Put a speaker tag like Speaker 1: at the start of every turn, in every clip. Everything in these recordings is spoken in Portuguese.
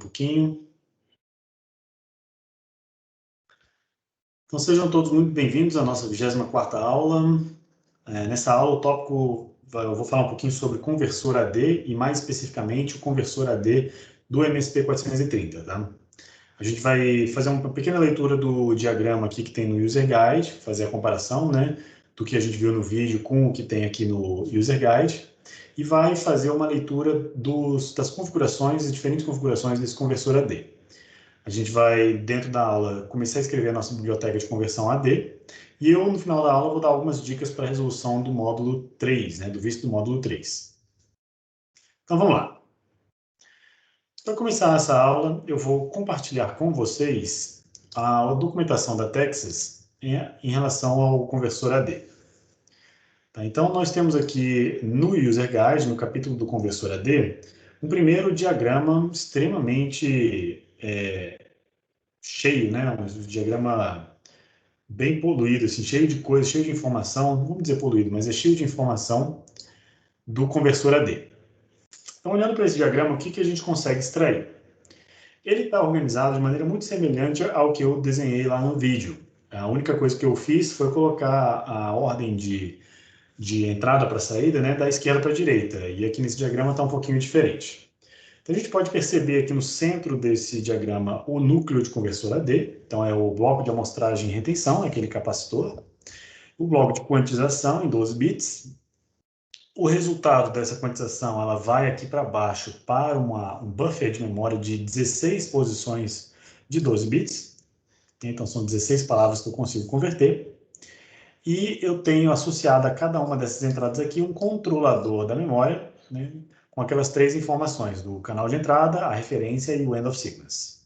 Speaker 1: pouquinho. Então, sejam todos muito bem-vindos à nossa 24ª aula. Nessa aula, o tópico, eu vou falar um pouquinho sobre conversor AD e, mais especificamente, o conversor AD do MSP430, tá? A gente vai fazer uma pequena leitura do diagrama aqui que tem no User Guide, fazer a comparação, né, do que a gente viu no vídeo com o que tem aqui no User Guide, e vai fazer uma leitura das configurações e diferentes configurações desse conversor AD. A gente vai, dentro da aula, começar a escrever a nossa biblioteca de conversão AD, e eu, no final da aula, vou dar algumas dicas para a resolução do módulo 3, né, do visto do módulo 3. Então, vamos lá. Para começar essa aula, eu vou compartilhar com vocês a documentação da Texas em relação ao conversor AD. Tá? Então, nós temos aqui no User Guide, no capítulo do conversor AD, um primeiro diagrama extremamente cheio, né? Um diagrama bem poluído, assim, cheio de coisas, cheio de informação, não vamos dizer poluído, mas é cheio de informação do conversor AD. Então, olhando para esse diagrama, o que a gente consegue extrair? Ele está organizado de maneira muito semelhante ao que eu desenhei lá no vídeo. A única coisa que eu fiz foi colocar a ordem de entrada para saída, né, da esquerda para a direita, e aqui nesse diagrama está um pouquinho diferente. Então, a gente pode perceber aqui no centro desse diagrama o núcleo de conversor AD, então é o bloco de amostragem e retenção, aquele capacitor, o bloco de quantização em 12 bits. O resultado dessa quantização ela vai aqui para baixo para um buffer de memória de 16 posições de 12 bits, então são 16 palavras que eu consigo converter. E eu tenho associado a cada uma dessas entradas aqui um controlador da memória, né, com aquelas 3 informações, do canal de entrada, a referência e o end of sequence.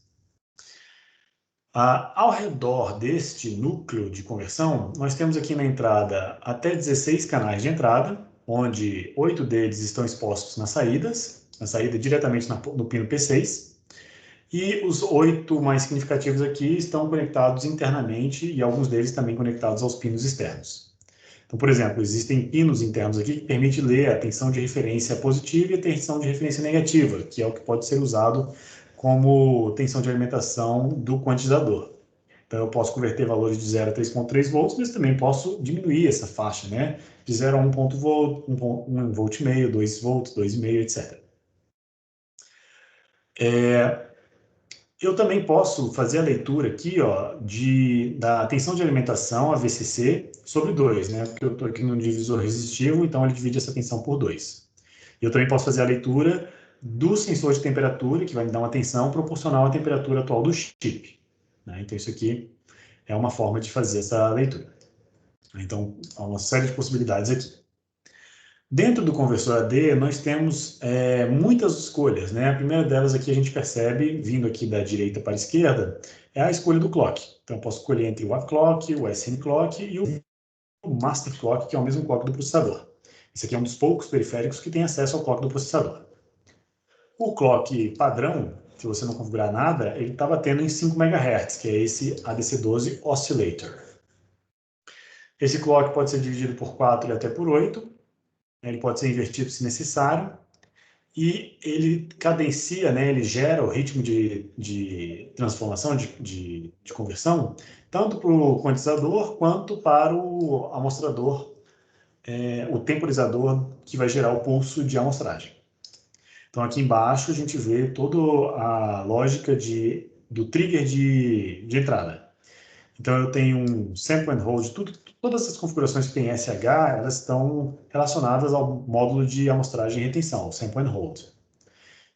Speaker 1: Ao redor deste núcleo de conversão, nós temos aqui na entrada até 16 canais de entrada, onde 8 deles estão expostos nas saídas, na saída diretamente no pino P6, e os 8 mais significativos aqui estão conectados internamente e alguns deles também conectados aos pinos externos. Então, por exemplo, existem pinos internos aqui que permitem ler a tensão de referência positiva e a tensão de referência negativa, que é o que pode ser usado como tensão de alimentação do quantizador. Então, eu posso converter valores de 0 a 3,3 volts, mas também posso diminuir essa faixa, né? De 0 a 1 volt, 1 volt e meio, 2 volts, 2,5, etc. Eu também posso fazer a leitura aqui, ó, da tensão de alimentação, a VCC, sobre 2, né? Porque eu estou aqui no divisor resistivo, então ele divide essa tensão por 2. Eu também posso fazer a leitura do sensor de temperatura, que vai me dar uma tensão proporcional à temperatura atual do chip, né? Então, isso aqui é uma forma de fazer essa leitura. Então, há uma série de possibilidades aqui. Dentro do conversor AD, nós temos muitas escolhas, né? A primeira delas aqui a gente percebe, vindo aqui da direita para a esquerda, é a escolha do clock. Então, eu posso escolher entre o A-clock, o SN clock e o master clock, que é o mesmo clock do processador. Esse aqui é um dos poucos periféricos que tem acesso ao clock do processador. O clock padrão, se você não configurar nada, ele está batendo em 5 MHz, que é esse ADC12 Oscillator. Esse clock pode ser dividido por 4 e até por 8. Ele pode ser invertido se necessário. E ele cadencia, né, ele gera o ritmo de transformação, de conversão, tanto para o quantizador quanto para o amostrador, o temporizador que vai gerar o pulso de amostragem. Então, aqui embaixo a gente vê toda a lógica do trigger de entrada. Então, eu tenho um sample and hold, todas essas configurações que tem SH, elas estão relacionadas ao módulo de amostragem e retenção, o sample and hold.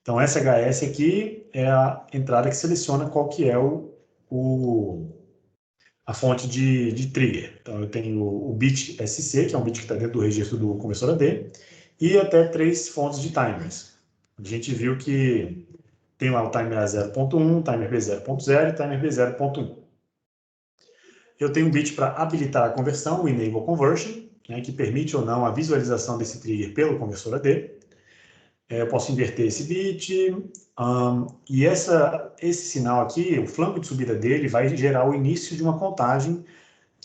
Speaker 1: Então, SHS aqui é a entrada que seleciona qual que é a fonte de trigger. Então, eu tenho o bit SC, que é um bit que está dentro do registro do conversor AD, e até 3 fontes de timers. A gente viu que tem lá o timer A 0.1, timer B 0.0 e timer B 0.1. Eu tenho um bit para habilitar a conversão, o Enable Conversion, né, que permite ou não a visualização desse trigger pelo conversor AD. Eu posso inverter esse bit, e esse sinal aqui, o flanco de subida dele, vai gerar o início de uma contagem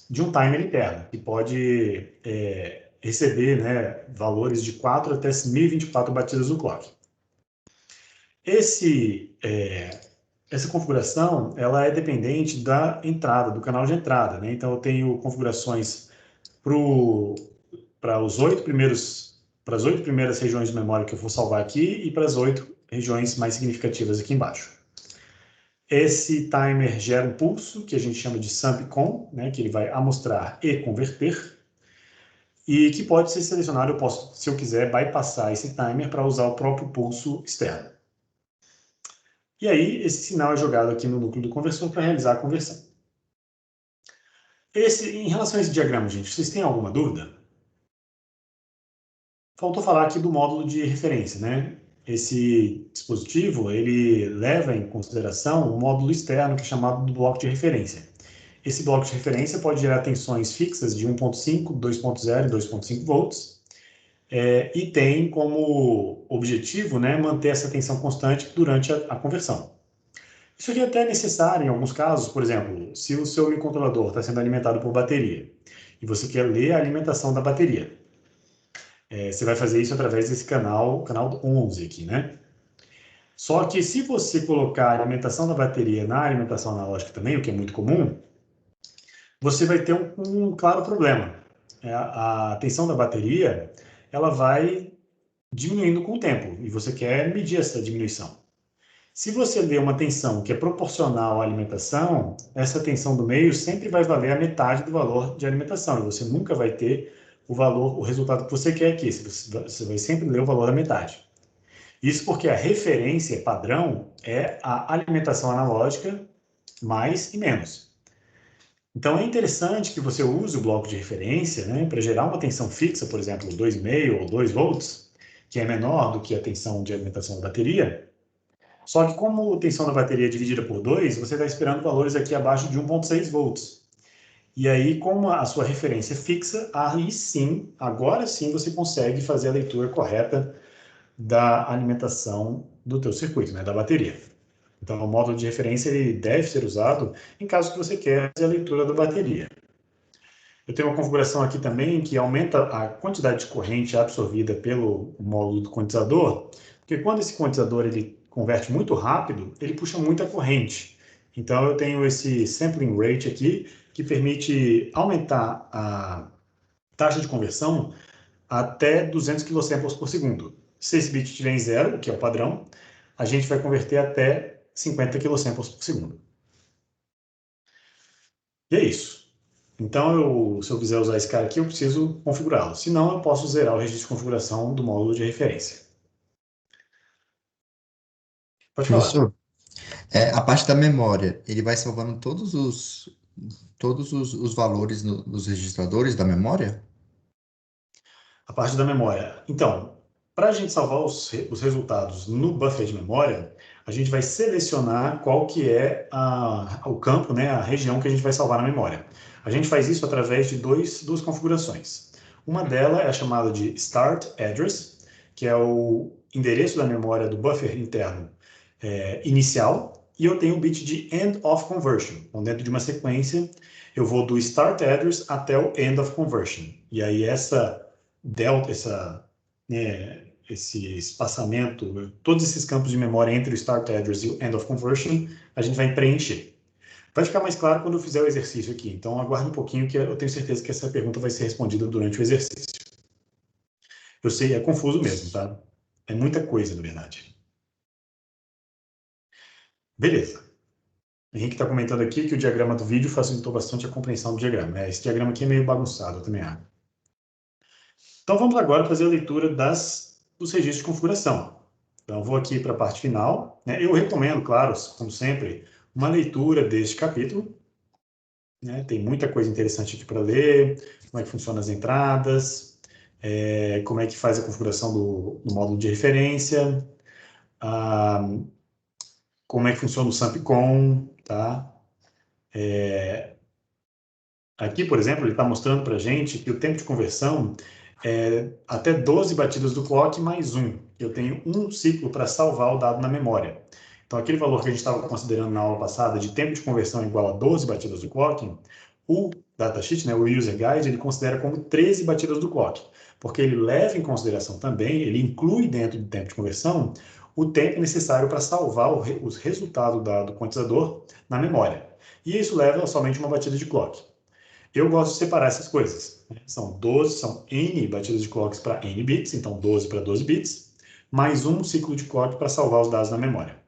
Speaker 1: de um timer interno, que pode receber, né, valores de 4 até 1024 batidas do clock. Essa configuração, ela é dependente da entrada, do canal de entrada, né? Então, eu tenho configurações para as 8 primeiras regiões de memória que eu vou salvar aqui e para as 8 regiões mais significativas aqui embaixo. Esse timer gera um pulso, que a gente chama de SUMPCON, né? Que ele vai amostrar e converter, e que pode ser selecionado, eu posso, se eu quiser, bypassar esse timer para usar o próprio pulso externo. E aí, esse sinal é jogado aqui no núcleo do conversor para realizar a conversão. Em relação a esse diagrama, gente, vocês têm alguma dúvida? Faltou falar aqui do módulo de referência, né? Esse dispositivo, ele leva em consideração um módulo externo que é chamado do bloco de referência. Esse bloco de referência pode gerar tensões fixas de 1.5, 2.0 e 2.5 volts, e tem como objetivo, né, manter essa tensão constante durante a conversão. Isso aqui é até necessário em alguns casos, por exemplo, se o seu microcontrolador está sendo alimentado por bateria e você quer ler a alimentação da bateria. Você vai fazer isso através desse canal 11 aqui, né? Só que se você colocar a alimentação da bateria na alimentação analógica também, o que é muito comum, você vai ter um claro problema. A tensão da bateria, ela vai diminuindo com o tempo, e você quer medir essa diminuição. Se você lê uma tensão que é proporcional à alimentação, essa tensão do meio sempre vai valer a metade do valor de alimentação, e você nunca vai ter o resultado que você quer aqui. Você vai sempre ler o valor da metade. Isso porque a referência padrão é a alimentação analógica mais e menos. Então, é interessante que você use o bloco de referência, né, para gerar uma tensão fixa, por exemplo, 2,5 ou 2 volts, que é menor do que a tensão de alimentação da bateria. Só que como a tensão da bateria é dividida por 2, você está esperando valores aqui abaixo de 1,6 volts. E aí, como a sua referência é fixa, aí sim, agora sim você consegue fazer a leitura correta da alimentação do teu circuito, né, da bateria. Então, o módulo de referência ele deve ser usado em caso que você queira fazer a leitura da bateria. Eu tenho uma configuração aqui também que aumenta a quantidade de corrente absorvida pelo módulo do quantizador, porque quando esse quantizador ele converte muito rápido, ele puxa muita corrente. Então, eu tenho esse sampling rate aqui, que permite aumentar a taxa de conversão até 200 kS por segundo. Se esse bit estiver em zero, que é o padrão, a gente vai converter até 50 kS por segundo. E é isso. Então, se eu quiser usar esse cara aqui, eu preciso configurá-lo. Se não, eu posso zerar o registro de configuração do módulo de referência. Pode falar.
Speaker 2: Professor, a parte da memória, ele vai salvando todos os valores nos registradores da memória?
Speaker 1: A parte da memória. Então, para a gente salvar os resultados no buffer de memória, a gente vai selecionar qual que é o campo, né, a região que a gente vai salvar na memória. A gente faz isso através de duas configurações. Uma delas é a chamada de Start Address, que é o endereço da memória do buffer interno inicial, e eu tenho o bit de End of Conversion. Então, dentro de uma sequência, eu vou do Start Address até o End of Conversion. E aí, esse espaçamento, todos esses campos de memória entre o Start Address e o End of Conversion, a gente vai preencher. Vai ficar mais claro quando eu fizer o exercício aqui, então aguarde um pouquinho que eu tenho certeza que essa pergunta vai ser respondida durante o exercício. Eu sei, é confuso mesmo, tá? É muita coisa, na verdade. Beleza. Henrique está comentando aqui que o diagrama do vídeo facilitou bastante a compreensão do diagrama. Esse diagrama aqui é meio bagunçado, eu também acho. Então, vamos agora fazer a leitura dos registros de configuração. Então, eu vou aqui para a parte final, né? Eu recomendo, claro, como sempre, uma leitura deste capítulo, né? Tem muita coisa interessante aqui para ler, como é que funcionam as entradas, como é que faz a configuração do módulo de referência, como é que funciona o SUMPCON, tá? Aqui, por exemplo, ele está mostrando para a gente que o tempo de conversão é até 12 batidas do clock mais 1. Eu tenho um ciclo para salvar o dado na memória. Então, aquele valor que a gente estava considerando na aula passada de tempo de conversão igual a 12 batidas do clock, o datasheet, né, o user guide, ele considera como 13 batidas do clock, porque ele leva em consideração também, ele inclui dentro do tempo de conversão o tempo necessário para salvar o resultado do quantizador na memória. E isso leva somente uma batida de clock. Eu gosto de separar essas coisas. São N batidas de clocks para N bits, então 12 para 12 bits, mais um ciclo de clock para salvar os dados na memória.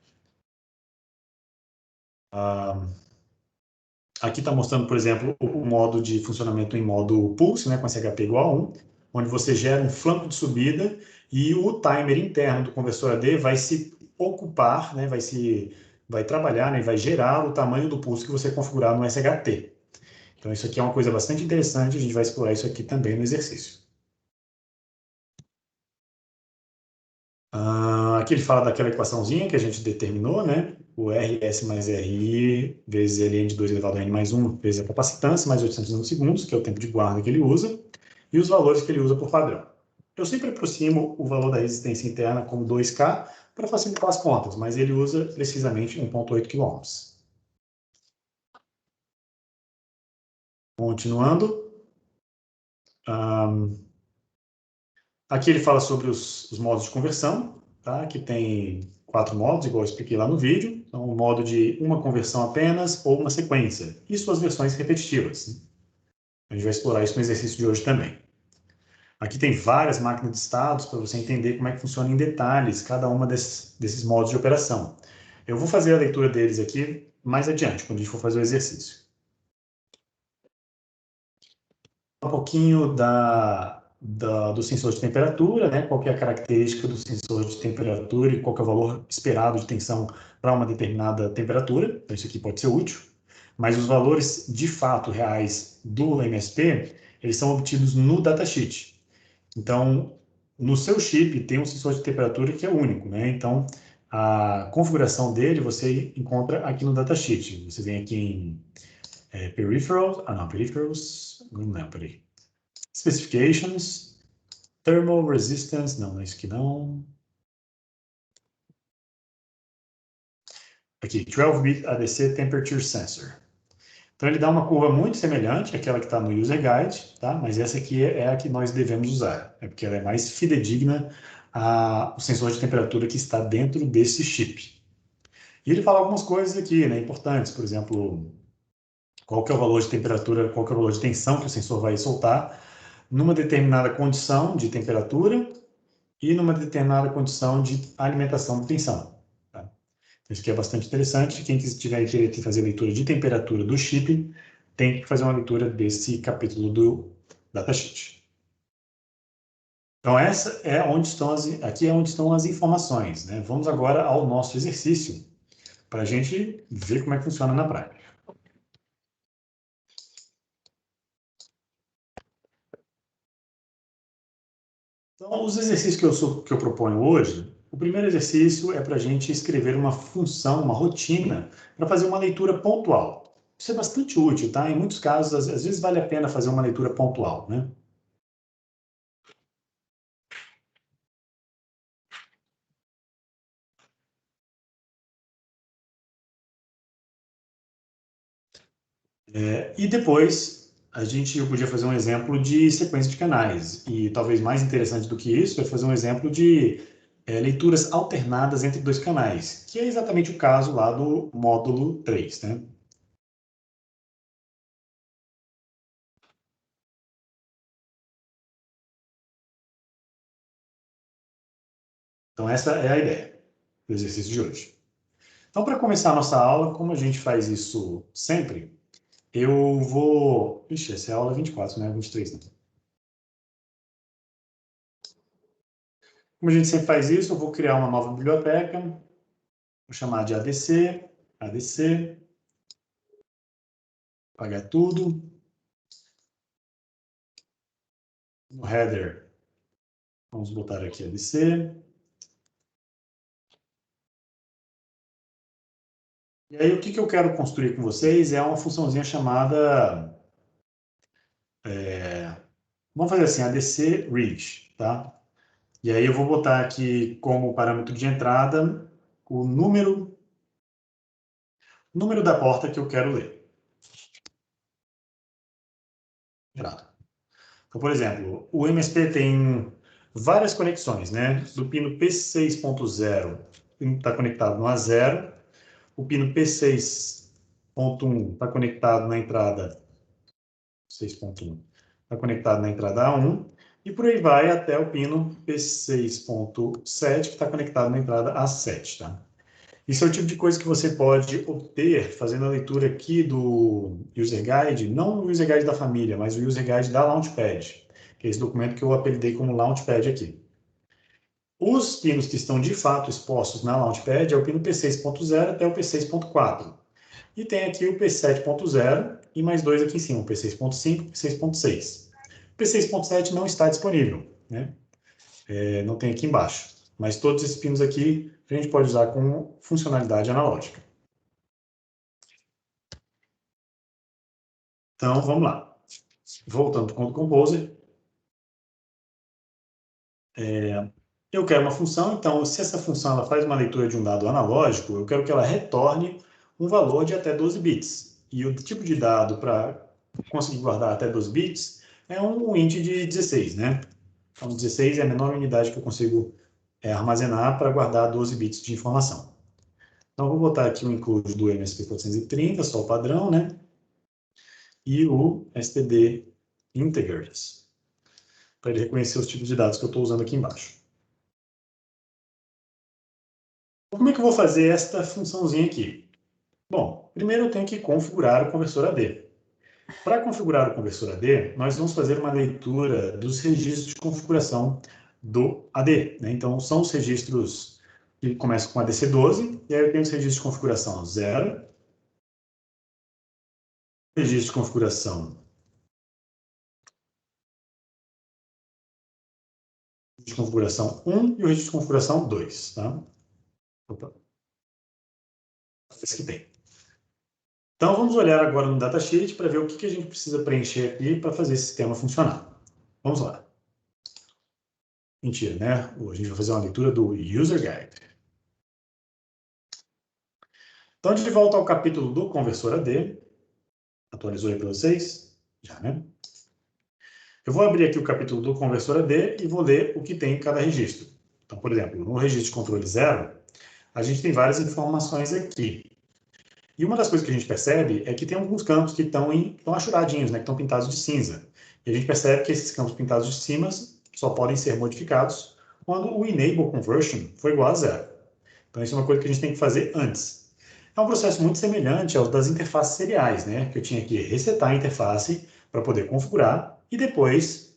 Speaker 1: Aqui está mostrando, por exemplo, o modo de funcionamento em modo pulse, né, com SHP igual a 1, onde você gera um flanco de subida e o timer interno do conversor AD vai se ocupar, né, vai trabalhar, né, vai gerar o tamanho do pulse que você configurar no SHT. Então, isso aqui é uma coisa bastante interessante, a gente vai explorar isso aqui também no exercício. Aqui ele fala daquela equaçãozinha que a gente determinou, né? O RS mais RI vezes Ln de 2 elevado a N mais 1 vezes a capacitância mais 800 nanosegundos, que é o tempo de guarda que ele usa, e os valores que ele usa por padrão. Eu sempre aproximo o valor da resistência interna como 2K para facilitar as contas, mas ele usa precisamente 1,8 kΩ. Continuando. Aqui ele fala sobre os modos de conversão, tá? Que tem 4 modos, igual eu expliquei lá no vídeo. Então, o modo de uma conversão apenas ou uma sequência, e suas versões repetitivas. A gente vai explorar isso no exercício de hoje também. Aqui tem várias máquinas de estados para você entender como é que funciona em detalhes cada uma desses modos de operação. Eu vou fazer a leitura deles aqui mais adiante, quando a gente for fazer o exercício. Um pouquinho do sensor de temperatura, né? Qual que é a característica do sensor de temperatura e qual que é o valor esperado de tensão para uma determinada temperatura. Então, isso aqui pode ser útil. Mas os valores, de fato, reais do MSP, eles são obtidos no datasheet. Então, no seu chip tem um sensor de temperatura que é único, né? Então, a configuração dele você encontra aqui no datasheet. Você vem aqui em peripherals, não lembro, peraí. Specifications, thermal resistance, não é isso aqui não. Aqui, 12-bit ADC temperature sensor. Então ele dá uma curva muito semelhante àquela que está no user guide, tá? Mas essa aqui é a que nós devemos usar, porque ela é mais fidedigna ao sensor de temperatura que está dentro desse chip. E ele fala algumas coisas aqui, né, importantes, por exemplo, qual que é o valor de temperatura, qual que é o valor de tensão que o sensor vai soltar numa determinada condição de temperatura e numa determinada condição de alimentação de tensão. Tá? Isso aqui é bastante interessante. Quem tiver querer fazer leitura de temperatura do chip, tem que fazer uma leitura desse capítulo do datasheet. Então, essa é onde estão aqui é onde estão as informações. Né? Vamos agora ao nosso exercício, para a gente ver como é que funciona na prática. Então, os exercícios que eu proponho hoje, o primeiro exercício é para a gente escrever uma função, uma rotina, para fazer uma leitura pontual. Isso é bastante útil, tá? Em muitos casos, às vezes vale a pena fazer uma leitura pontual, né? E depois, eu podia fazer um exemplo de sequência de canais. E talvez mais interessante do que isso é fazer um exemplo de leituras alternadas entre dois canais, que é exatamente o caso lá do módulo 3, né? Então, essa é a ideia do exercício de hoje. Então, para começar a nossa aula, como a gente faz isso sempre, eu vou... Ixi, essa é a aula 24, né? 23, né? Como a gente sempre faz isso, eu vou criar uma nova biblioteca, vou chamar de ADC, apagar tudo. No header, vamos botar aqui ADC. E aí, o que eu quero construir com vocês é uma funçãozinha chamada... vamos fazer assim, ADC read, tá? E aí eu vou botar aqui como parâmetro de entrada o número da porta que eu quero ler. Então, por exemplo, o MSP tem várias conexões, né? Do pino P6.0 está conectado no A0, o pino P6.1 está conectado na entrada 6.1 está conectado na entrada A1, e por aí vai até o pino P6.7, que está conectado na entrada A7, tá? Isso é o tipo de coisa que você pode obter fazendo a leitura aqui do User Guide, não o User Guide da família, mas o User Guide da Launchpad, que é esse documento que eu apelidei como Launchpad aqui. Os pinos que estão de fato expostos na Launchpad é o pino P6.0 até o P6.4. E tem aqui o P7.0 e mais dois aqui em cima, o P6.5 e o P6.6. O P6.7 não está disponível, né? Não tem aqui embaixo. Mas todos esses pinos aqui a gente pode usar com funcionalidade analógica. Então, vamos lá. Voltando para o Composer. Eu quero uma função, então, se essa função ela faz uma leitura de um dado analógico, eu quero que ela retorne um valor de até 12 bits. E o tipo de dado para conseguir guardar até 12 bits é um int de 16, né? Então, 16 é a menor unidade que eu consigo armazenar para guardar 12 bits de informação. Então, vou botar aqui o include do MSP430, só o padrão, né? E o std integers, para ele reconhecer os tipos de dados que eu estou usando aqui embaixo. Como é que eu vou fazer esta funçãozinha aqui? Bom, primeiro eu tenho que configurar o conversor AD. Para configurar o conversor AD, nós vamos fazer uma leitura dos registros de configuração do AD, né? Então, são os registros que começam com ADC12, e aí eu tenho os registros de configuração 0, registro de configuração 1 e o registro de configuração 2, tá? Opa. Esse que tem. Então, vamos olhar agora no datasheet para ver o que a gente precisa preencher aqui para fazer esse sistema funcionar. Vamos lá. Mentira, né? A gente vai fazer uma leitura do User Guide. Então, de volta ao capítulo do conversor AD. Atualizou aí para vocês? Já, né? Eu vou abrir aqui o capítulo do conversor AD e vou ler o que tem em cada registro. Então, por exemplo, no registro de controle 0, a gente tem várias informações aqui. E uma das coisas que a gente percebe é que tem alguns campos que estão achuradinhos, né, que estão pintados de cinza. E a gente percebe que esses campos pintados de cima só podem ser modificados quando o enable conversion for igual a 0. Então, isso é uma coisa que a gente tem que fazer antes. É um processo muito semelhante ao das interfaces seriais, né, que eu tinha que resetar a interface para poder configurar e depois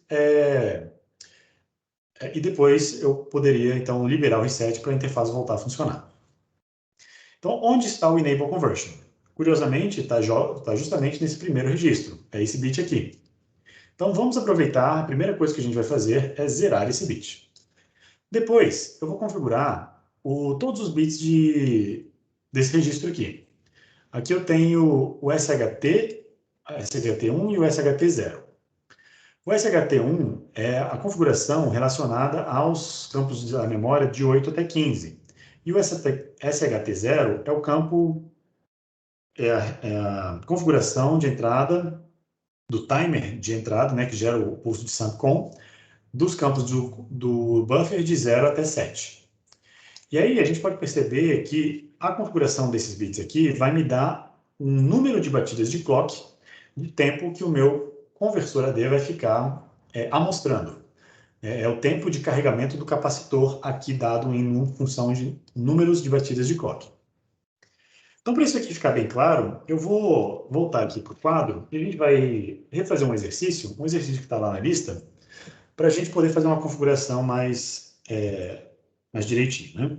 Speaker 1: eu poderia então liberar o reset para a interface voltar a funcionar. Então, onde está o Enable Conversion? Curiosamente, está justamente nesse primeiro registro, é esse bit aqui. Então, vamos aproveitar, a primeira coisa que a gente vai fazer é zerar esse bit. Depois, eu vou configurar todos os bits desse registro aqui. Aqui eu tenho o SHT, SHT1 e o SHT0. O SHT1 é a configuração relacionada aos campos da memória de 8 até 15. E o SHT0 é o campo, é a configuração de entrada do timer de entrada, né, que gera o pulso de SAMCOM, dos campos do buffer de 0 até 7. E aí a gente pode perceber que a configuração desses bits aqui vai me dar um número de batidas de clock de tempo que o meu conversor AD vai ficar amostrando. É o tempo de carregamento do capacitor aqui dado em função de números de batidas de clock. Então, para isso aqui ficar bem claro, eu vou voltar aqui para o quadro e a gente vai refazer um exercício que está lá na lista, para a gente poder fazer uma configuração mais direitinho, né?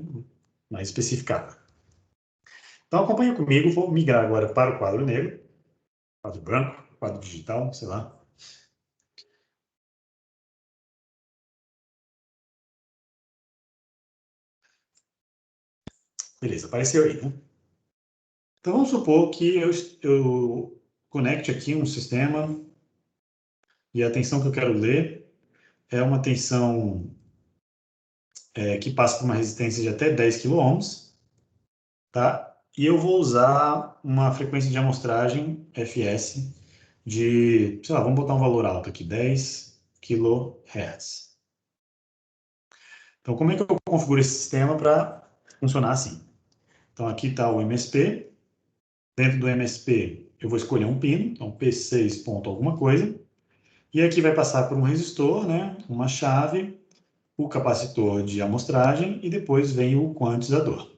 Speaker 1: Mais especificada. Então, acompanha comigo, vou migrar agora para o quadro negro, quadro branco, quadro digital, sei lá. Beleza, apareceu aí, né? Então, vamos supor que eu conecte aqui um sistema e a tensão que eu quero ler é uma tensão que passa por uma resistência de até 10 kΩ, tá? E eu vou usar uma frequência de amostragem, fs, de, sei lá, vamos botar um valor alto aqui, 10 kHz. Então, como é que eu configuro esse sistema para funcionar assim? Então, aqui está o MSP. Dentro do MSP, eu vou escolher um pino, então P6 ponto alguma coisa. E aqui vai passar por um resistor, né, uma chave, o capacitor de amostragem e depois vem o quantizador.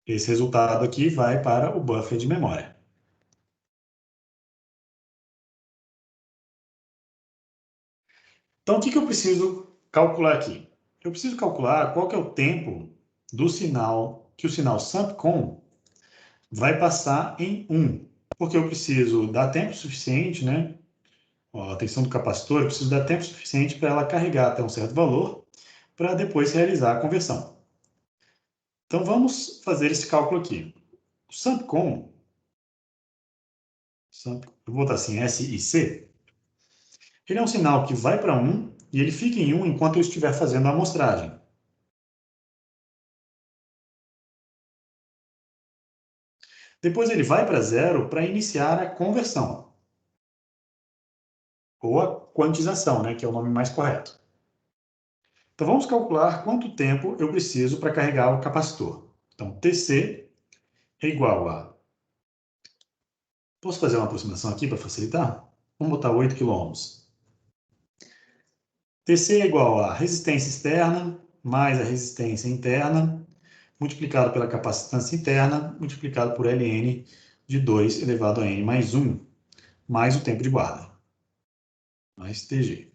Speaker 1: Esse resultado aqui vai para o buffer de memória. Então, o que eu preciso calcular aqui? Eu preciso calcular qual que é o tempo do sinal, que o sinal SUMPCOM vai passar em 1. Porque eu preciso dar tempo suficiente, né? Ó, a tensão do capacitor, eu preciso dar tempo suficiente para ela carregar até um certo valor, para depois realizar a conversão. Então, vamos fazer esse cálculo aqui. O SUMPCOM, eu vou botar assim, S e C, ele é um sinal que vai para 1 e ele fica em 1 enquanto eu estiver fazendo a amostragem. Depois ele vai para 0 para iniciar a conversão, ou a quantização, né, que é o nome mais correto. Então vamos calcular quanto tempo eu preciso para carregar o capacitor. Então TC é igual a... Posso fazer uma aproximação aqui para facilitar? Vamos botar 8 kΩ. TC é igual a resistência externa mais a resistência interna, multiplicado pela capacitância interna, multiplicado por Ln de 2 elevado a n mais 1, mais o tempo de guarda, mais Tg.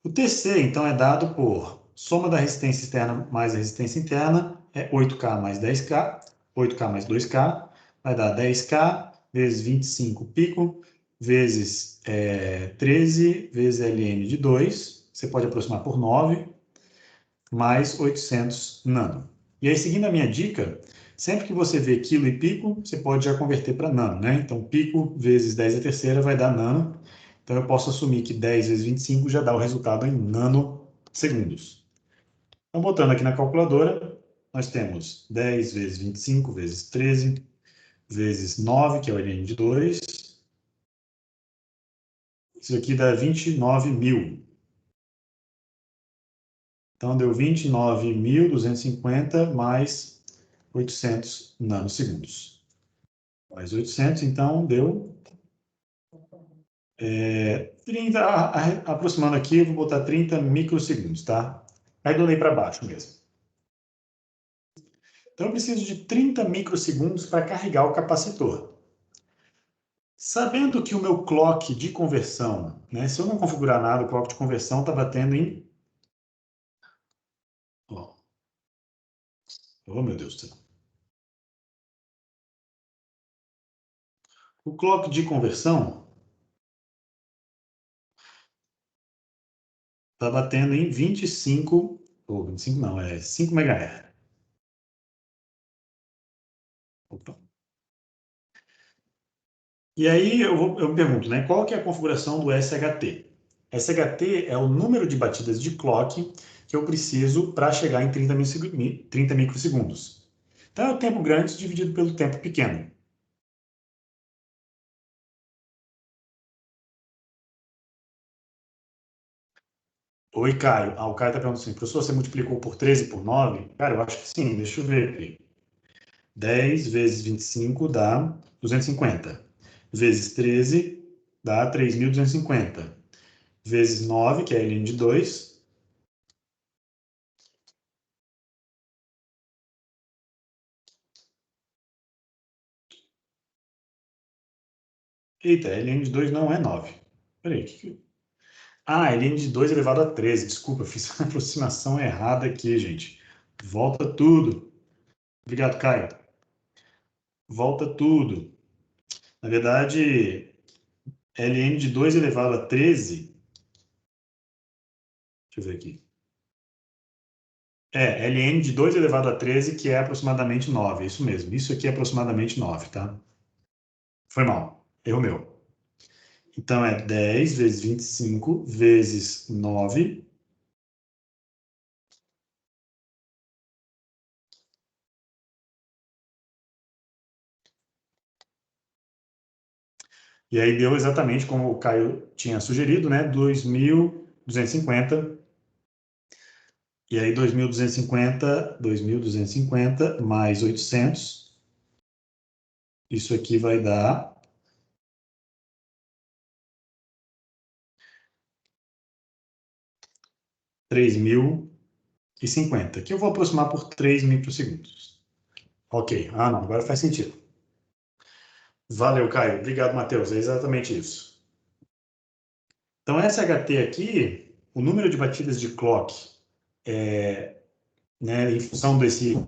Speaker 1: O TC, então, é dado por soma da resistência externa mais a resistência interna, é 8K mais 10K, 8K mais 2K, vai dar 10K vezes 25 pico, vezes 13, vezes Ln de 2, você pode aproximar por 9, mais 800 nano. E aí, seguindo a minha dica, sempre que você vê quilo e pico, você pode já converter para nano, né? Então, pico vezes 10 a terceira vai dar nano. Então, eu posso assumir que 10 vezes 25 já dá o resultado em nanosegundos. Então, botando aqui na calculadora, nós temos 10 vezes 25 vezes 13 vezes 9, que é o ln de 2. Isso aqui dá 29.000. Então, deu 29.250 mais 800 nanosegundos. Mais 800, então, deu 30, aproximando aqui, eu vou botar 30 microsegundos, tá? Arredondei para baixo mesmo. Então, eu preciso de 30 microsegundos para carregar o capacitor. Sabendo que o meu clock de conversão, né, se eu não configurar nada, o clock de conversão está batendo em... Oh, meu Deus do céu. O clock de conversão está batendo em 25, ou 25 não, é 5 MHz. Opa. E aí eu me pergunto, né, qual que é a configuração do SHT? SHT é o número de batidas de clock que eu preciso para chegar em 30 microsegundos. Então é o tempo grande dividido pelo tempo pequeno. Oi, Caio. Ah, o Caio está perguntando assim, professor, você multiplicou por 13 por 9? Cara, eu acho que sim, deixa eu ver aqui. 10 vezes 25 dá 250. Vezes 13 dá 3.250. Vezes 9, que é a ln de 2. Eita, ln de 2 não é 9. Peraí, o que que... Ah, ln de 2 elevado a 13. Desculpa, eu fiz a aproximação errada aqui, gente. Volta tudo. Obrigado, Caio. Volta tudo. Na verdade, ln de 2 elevado a 13... Deixa eu ver aqui. Ln de 2 elevado a 13, que é aproximadamente 9. É isso mesmo. Isso aqui é aproximadamente 9, tá? Foi mal. Erro meu. Então, é 10 vezes 25 vezes 9. E aí deu exatamente como o Caio tinha sugerido, né? 2.250. E aí 2.250 mais 800. Isso aqui vai dar 3.050, que eu vou aproximar por 3 microsegundos. Ok. Ah, não, agora faz sentido. Valeu, Caio. Obrigado, Matheus. É exatamente isso. Então, essa HT aqui, o número de batidas de clock, né, em função desse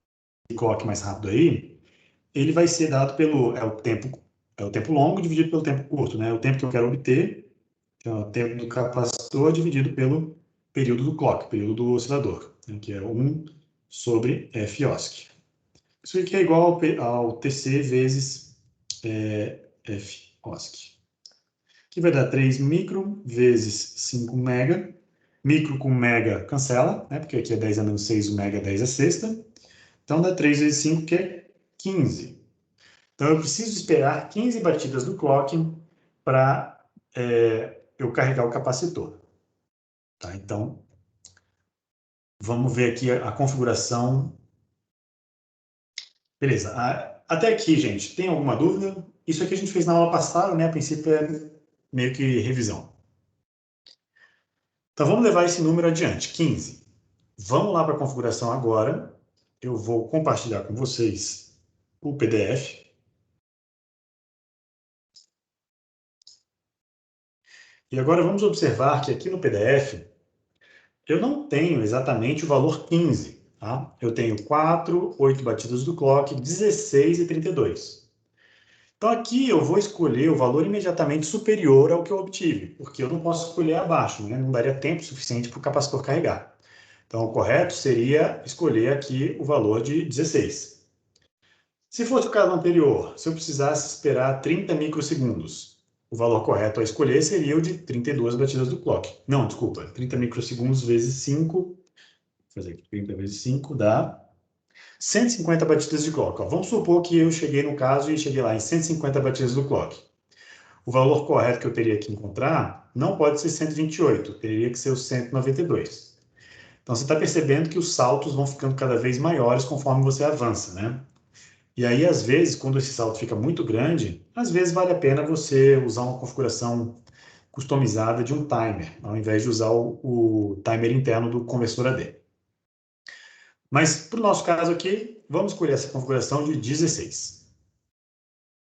Speaker 1: clock mais rápido aí, ele vai ser dado pelo é o tempo longo dividido pelo tempo curto, né? O tempo que eu quero obter, que é o tempo do capacitor dividido pelo período do clock, período do oscilador, né, que é 1 sobre FOSC. Isso aqui é igual ao TC vezes FOSC, que vai dar 3 micro vezes 5 mega. Micro com mega cancela, né? Porque aqui é 10 a menos 6, o mega é 10 a sexta. Então dá 3 vezes 5, que é 15. Então eu preciso esperar 15 batidas do clock para eu carregar o capacitor. Tá? Então, vamos ver aqui a configuração. Beleza. Até aqui, gente, tem alguma dúvida? Isso aqui a gente fez na aula passada, né? A princípio é meio que revisão. Então, vamos levar esse número adiante, 15. Vamos lá para a configuração agora. Eu vou compartilhar com vocês o PDF. E agora vamos observar que aqui no PDF eu não tenho exatamente o valor 15. Tá? Eu tenho 4, 8 batidas do clock, 16 e 32. Então aqui eu vou escolher o valor imediatamente superior ao que eu obtive, porque eu não posso escolher abaixo, né? Não daria tempo suficiente para o capacitor carregar. Então o correto seria escolher aqui o valor de 16. Se fosse o caso anterior, se eu precisasse esperar 30 microsegundos, o valor correto a escolher seria o de 32 batidas do clock. Não, desculpa, 30 microsegundos vezes 5, vou fazer aqui, 30 vezes 5 dá 150 batidas de clock. Ó, vamos supor que eu cheguei no caso e cheguei lá em 150 batidas do clock. O valor correto que eu teria que encontrar não pode ser 128, teria que ser o 192. Então você está percebendo que os saltos vão ficando cada vez maiores conforme você avança, né? E aí, às vezes, quando esse salto fica muito grande, às vezes vale a pena você usar uma configuração customizada de um timer, ao invés de usar o timer interno do conversor AD. Mas, para o nosso caso aqui, vamos escolher essa configuração de 16.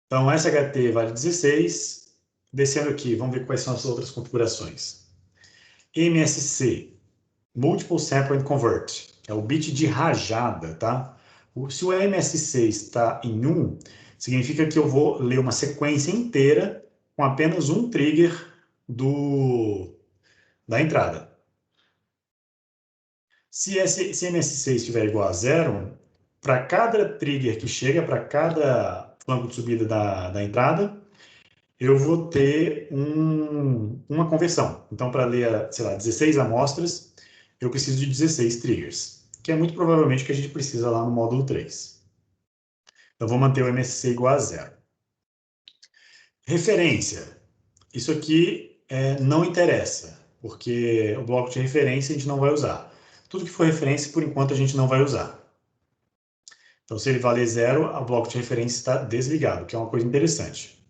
Speaker 1: Então, SHT vale 16. Descendo aqui, vamos ver quais são as outras configurações. MSC, Multiple Sample and Convert, é o bit de rajada, tá? Se o MSC está em 1, significa que eu vou ler uma sequência inteira com apenas um trigger da entrada. Se MSC estiver igual a 0, para cada trigger que chega, para cada flanco de subida da entrada, eu vou ter uma conversão. Então, para ler, sei lá, 16 amostras, eu preciso de 16 triggers, que é muito provavelmente o que a gente precisa lá no módulo 3. Então, vou manter o MSC igual a 0. Referência. Isso aqui não interessa, porque o bloco de referência a gente não vai usar. Tudo que for referência, por enquanto, a gente não vai usar. Então, se ele valer 0, o bloco de referência está desligado, que é uma coisa interessante.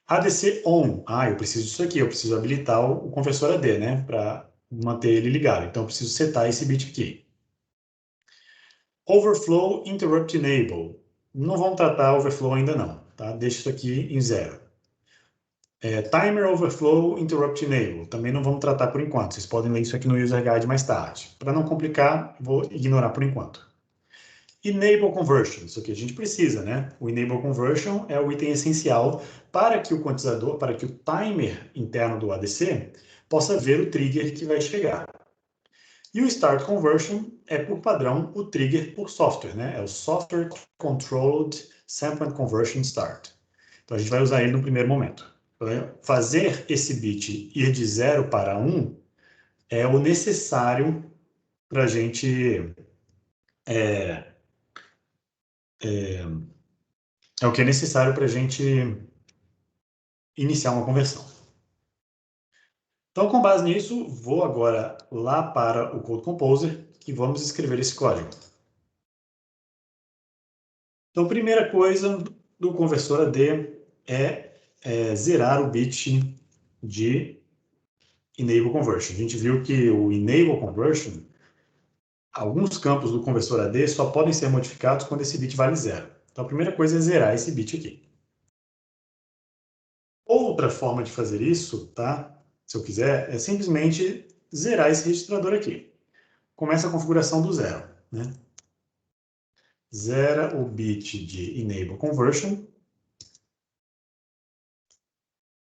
Speaker 1: ADC on. Eu preciso disso aqui, eu preciso habilitar o conversor AD, né, para manter ele ligado. Então, eu preciso setar esse bit aqui. Overflow Interrupt Enable. Não vamos tratar overflow ainda não, tá? Deixa isso aqui em 0. Timer Overflow Interrupt Enable. Também não vamos tratar por enquanto. Vocês podem ler isso aqui no User Guide mais tarde. Para não complicar, vou ignorar por enquanto. Enable Conversion, isso aqui a gente precisa, né? O Enable Conversion é o item essencial para que o quantizador, para que o timer interno do ADC possa ver o trigger que vai chegar. E o Start Conversion é, por padrão, o trigger por software, né? É o Software Controlled Sample and Conversion Start. Então a gente vai usar ele no primeiro momento. Fazer esse bit ir de 0 para 1 é o necessário para a gente... É o que é necessário para a gente iniciar uma conversão. Então, com base nisso, vou agora lá para o Code Composer e vamos escrever esse código. Então, primeira coisa do conversor AD é zerar o bit de Enable Conversion. A gente viu que o Enable Conversion, alguns campos do conversor AD só podem ser modificados quando esse bit vale 0. Então, a primeira coisa é zerar esse bit aqui. Outra forma de fazer isso, tá? Se eu quiser, é simplesmente zerar esse registrador aqui. Começa a configuração do zero, né? Zera o bit de Enable Conversion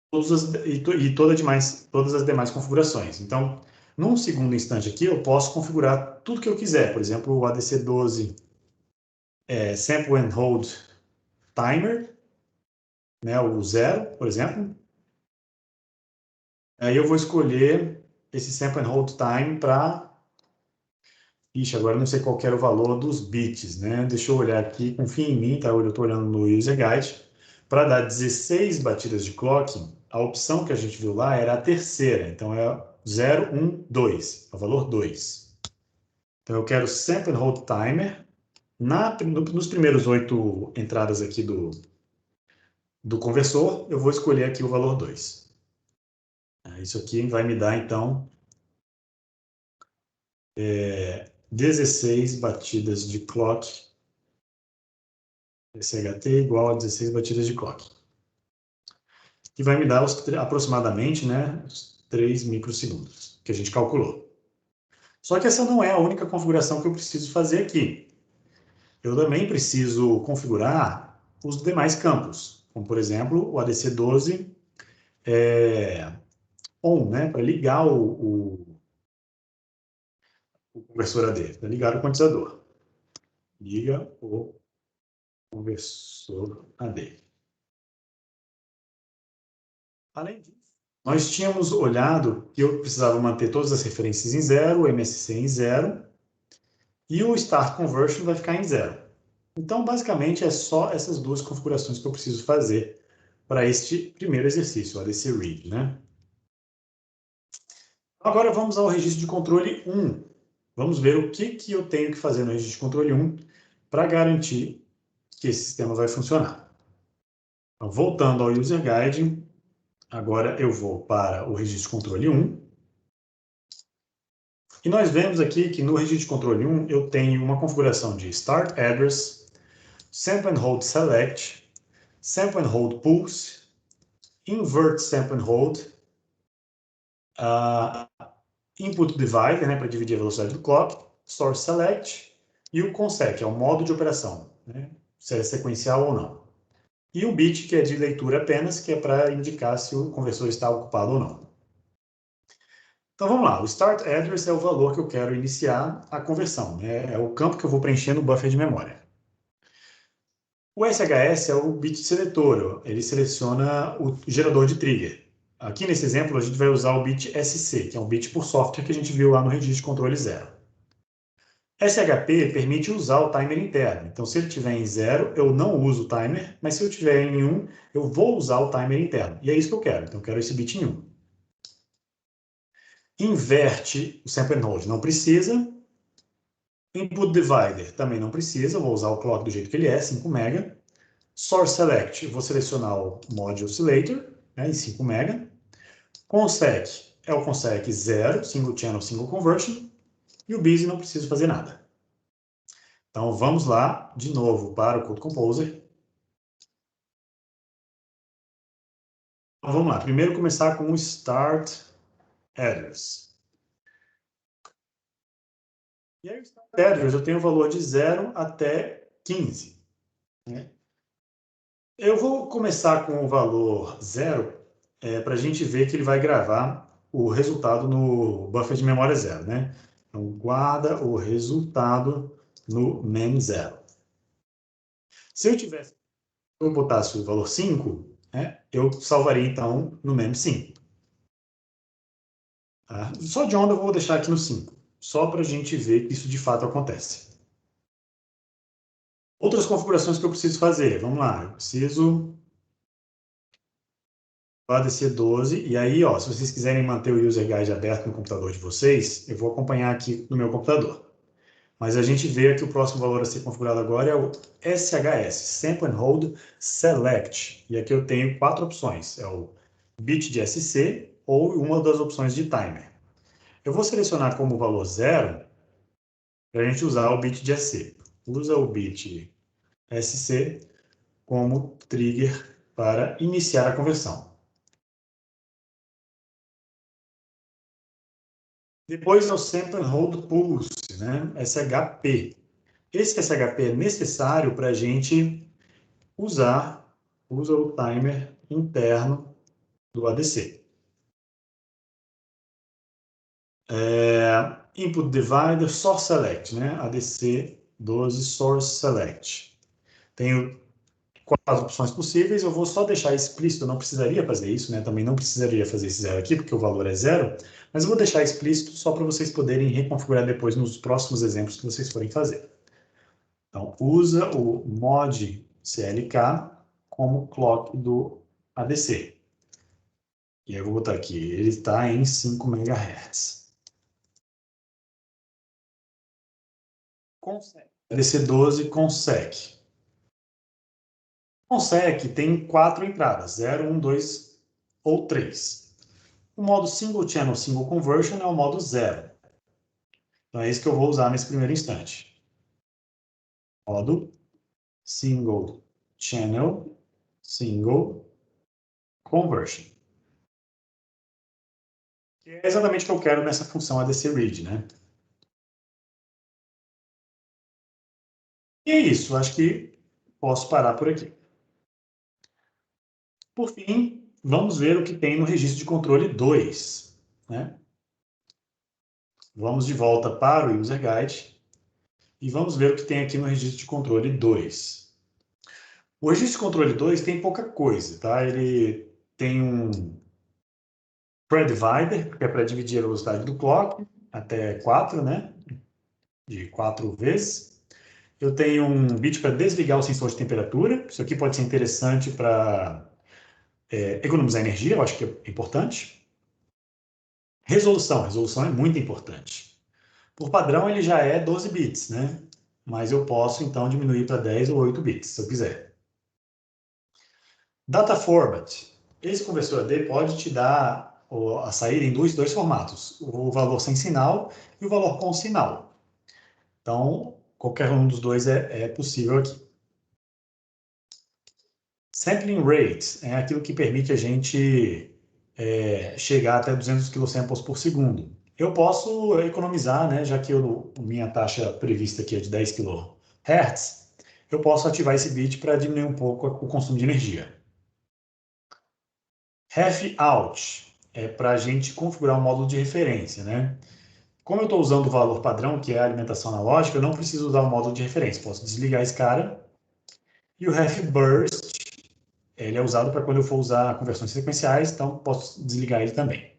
Speaker 1: todas as demais configurações. Então, num segundo instante aqui, eu posso configurar tudo que eu quiser. Por exemplo, o ADC12 Sample and Hold Timer, né, o 0, por exemplo. Aí eu vou escolher esse Sample and Hold Time para... Ixi, agora eu não sei qual era o valor dos bits, né? Deixa eu olhar aqui, confia em mim, tá? Eu estou olhando no User Guide. Para dar 16 batidas de clock, a opção que a gente viu lá era a terceira. Então, é 0, 1, 2, é o valor 2. Então, eu quero Sample and Hold Timer. Nos primeiros 8 entradas aqui do conversor, eu vou escolher aqui o valor 2. Isso aqui vai me dar, então, 16 batidas de clock. SHT igual a 16 batidas de clock. Que vai me dar aproximadamente, né, os 3 microsegundos que a gente calculou. Só que essa não é a única configuração que eu preciso fazer aqui. Eu também preciso configurar os demais campos, como, por exemplo, o ADC12 ON, né, para ligar o conversor AD, para ligar o quantizador. Liga o conversor AD. Além disso, nós tínhamos olhado que eu precisava manter todas as referências em 0, o MSC em 0, e o Start Conversion vai ficar em 0. Então, basicamente, é só essas duas configurações que eu preciso fazer para este primeiro exercício, o ADC Read, né? Agora vamos ao registro de controle 1. Vamos ver o que eu tenho que fazer no registro de controle 1 para garantir que esse sistema vai funcionar. Então, voltando ao User Guide, agora eu vou para o registro de controle 1. E nós vemos aqui que no registro de controle 1 eu tenho uma configuração de Start Address, Sample and Hold Select, Sample and Hold Pulse, Invert Sample and Hold, Input Divider, né, para dividir a velocidade do clock, Source Select e o Consec, é o modo de operação, né, se é sequencial ou não. E o bit, que é de leitura apenas, que é para indicar se o conversor está ocupado ou não. Então vamos lá, o Start Address é o valor que eu quero iniciar a conversão, né? É o campo que eu vou preencher no buffer de memória. O SHS é o bit seletor, ele seleciona o gerador de trigger. Aqui nesse exemplo a gente vai usar o bit SC, que é um bit por software que a gente viu lá no registro de controle 0. SHP permite usar o timer interno, então se ele estiver em 0, eu não uso o timer, mas se eu estiver em 1, eu vou usar o timer interno. E é isso que eu quero, então eu quero esse bit em 1. Inverte o sample and hold, não precisa. Input divider, também não precisa, vou usar o clock do jeito que ele é, 5 MB. Source select, vou selecionar o mod oscillator, né, em 5 MB. Consec é o consec 0, single channel, single conversion. E o busy não preciso fazer nada. Então vamos lá, de novo, para o Code Composer. Então vamos lá, primeiro começar com o Start Address. E aí o Start Address eu tenho o valor de 0 até 15. Né? Eu vou começar com o valor 0, para a gente ver que ele vai gravar o resultado no buffer de memória 0, né? Então, guarda o resultado no mem0. Se eu botasse o valor 5, né, eu salvaria, então, no mem5. Tá? Só de onda eu vou deixar aqui no 5, só para a gente ver que isso de fato acontece. Outras configurações que eu preciso fazer, vamos lá, eu preciso o ADC12, e aí, ó, se vocês quiserem manter o user guide aberto no computador de vocês, eu vou acompanhar aqui no meu computador. Mas a gente vê que o próximo valor a ser configurado agora é o SHS, Sample and Hold Select. E aqui eu tenho 4 opções, é o bit de SC ou uma das opções de timer. Eu vou selecionar como valor 0 para a gente usar o bit de SC. Usa o bit SC como trigger para iniciar a conversão. Depois é o Sample and Hold Pulse, né? SHP. Esse SHP é necessário para a gente usa o timer interno do ADC. Input Divider Source Select, né? ADC 12 Source Select. Tenho 4 opções possíveis, eu vou só deixar explícito, eu não precisaria fazer isso, né? Também não precisaria fazer esse zero aqui, porque o valor é zero, mas eu vou deixar explícito só para vocês poderem reconfigurar depois nos próximos exemplos que vocês forem fazer. Então, usa o mod CLK como clock do ADC. E aí eu vou botar aqui, ele está em 5 MHz. Consegue. ADC12 consegue. Consegue tem 4 entradas, 0, 1, 2 ou 3. O modo Single Channel Single Conversion é o modo 0. Então é esse que eu vou usar nesse primeiro instante. Modo Single Channel Single Conversion. Que é exatamente o que eu quero nessa função ADC Read, né? E é isso, acho que posso parar por aqui. Por fim, vamos ver o que tem no registro de controle 2, né? Vamos de volta para o User Guide e vamos ver o que tem aqui no registro de controle 2. O registro de controle 2 tem pouca coisa, tá? Ele tem um pre-divider, que é para dividir a velocidade do clock, até 4, né? De 4 vezes. Eu tenho um bit para desligar o sensor de temperatura. Isso aqui pode ser interessante para economizar energia, eu acho que é importante. Resolução é muito importante. Por padrão, ele já é 12 bits, né? Mas eu posso, então, diminuir para 10 ou 8 bits, se eu quiser. Data format. Esse conversor AD pode te dar a saída em dois formatos, o valor sem sinal e o valor com sinal. Então, qualquer um dos dois é possível aqui. Sampling rate é aquilo que permite a gente chegar até 200 kilosamples por segundo. Eu posso economizar, né, já que minha taxa prevista aqui é de 10 kHz, eu posso ativar esse bit para diminuir um pouco o consumo de energia. Ref out é para a gente configurar um módulo de referência, né? Como eu estou usando o valor padrão, que é a alimentação analógica, eu não preciso usar o módulo de referência. Posso desligar esse cara. E o ref burst, ele é usado para quando eu for usar conversões sequenciais, então posso desligar ele também.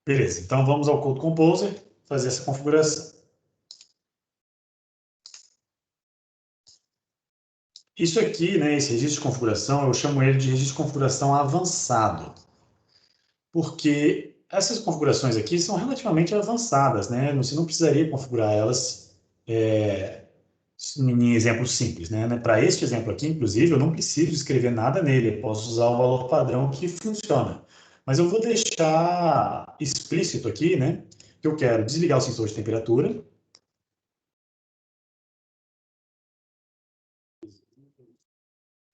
Speaker 1: Beleza, então vamos ao Code Composer, fazer essa configuração. Isso aqui, né, esse registro de configuração, eu chamo ele de registro de configuração avançado, porque essas configurações aqui são relativamente avançadas, né? Você não precisaria configurar elas em exemplos simples, né? Para este exemplo aqui, inclusive, eu não preciso escrever nada nele, eu posso usar o valor padrão que funciona. Mas eu vou deixar explícito aqui, né, que eu quero desligar o sensor de temperatura.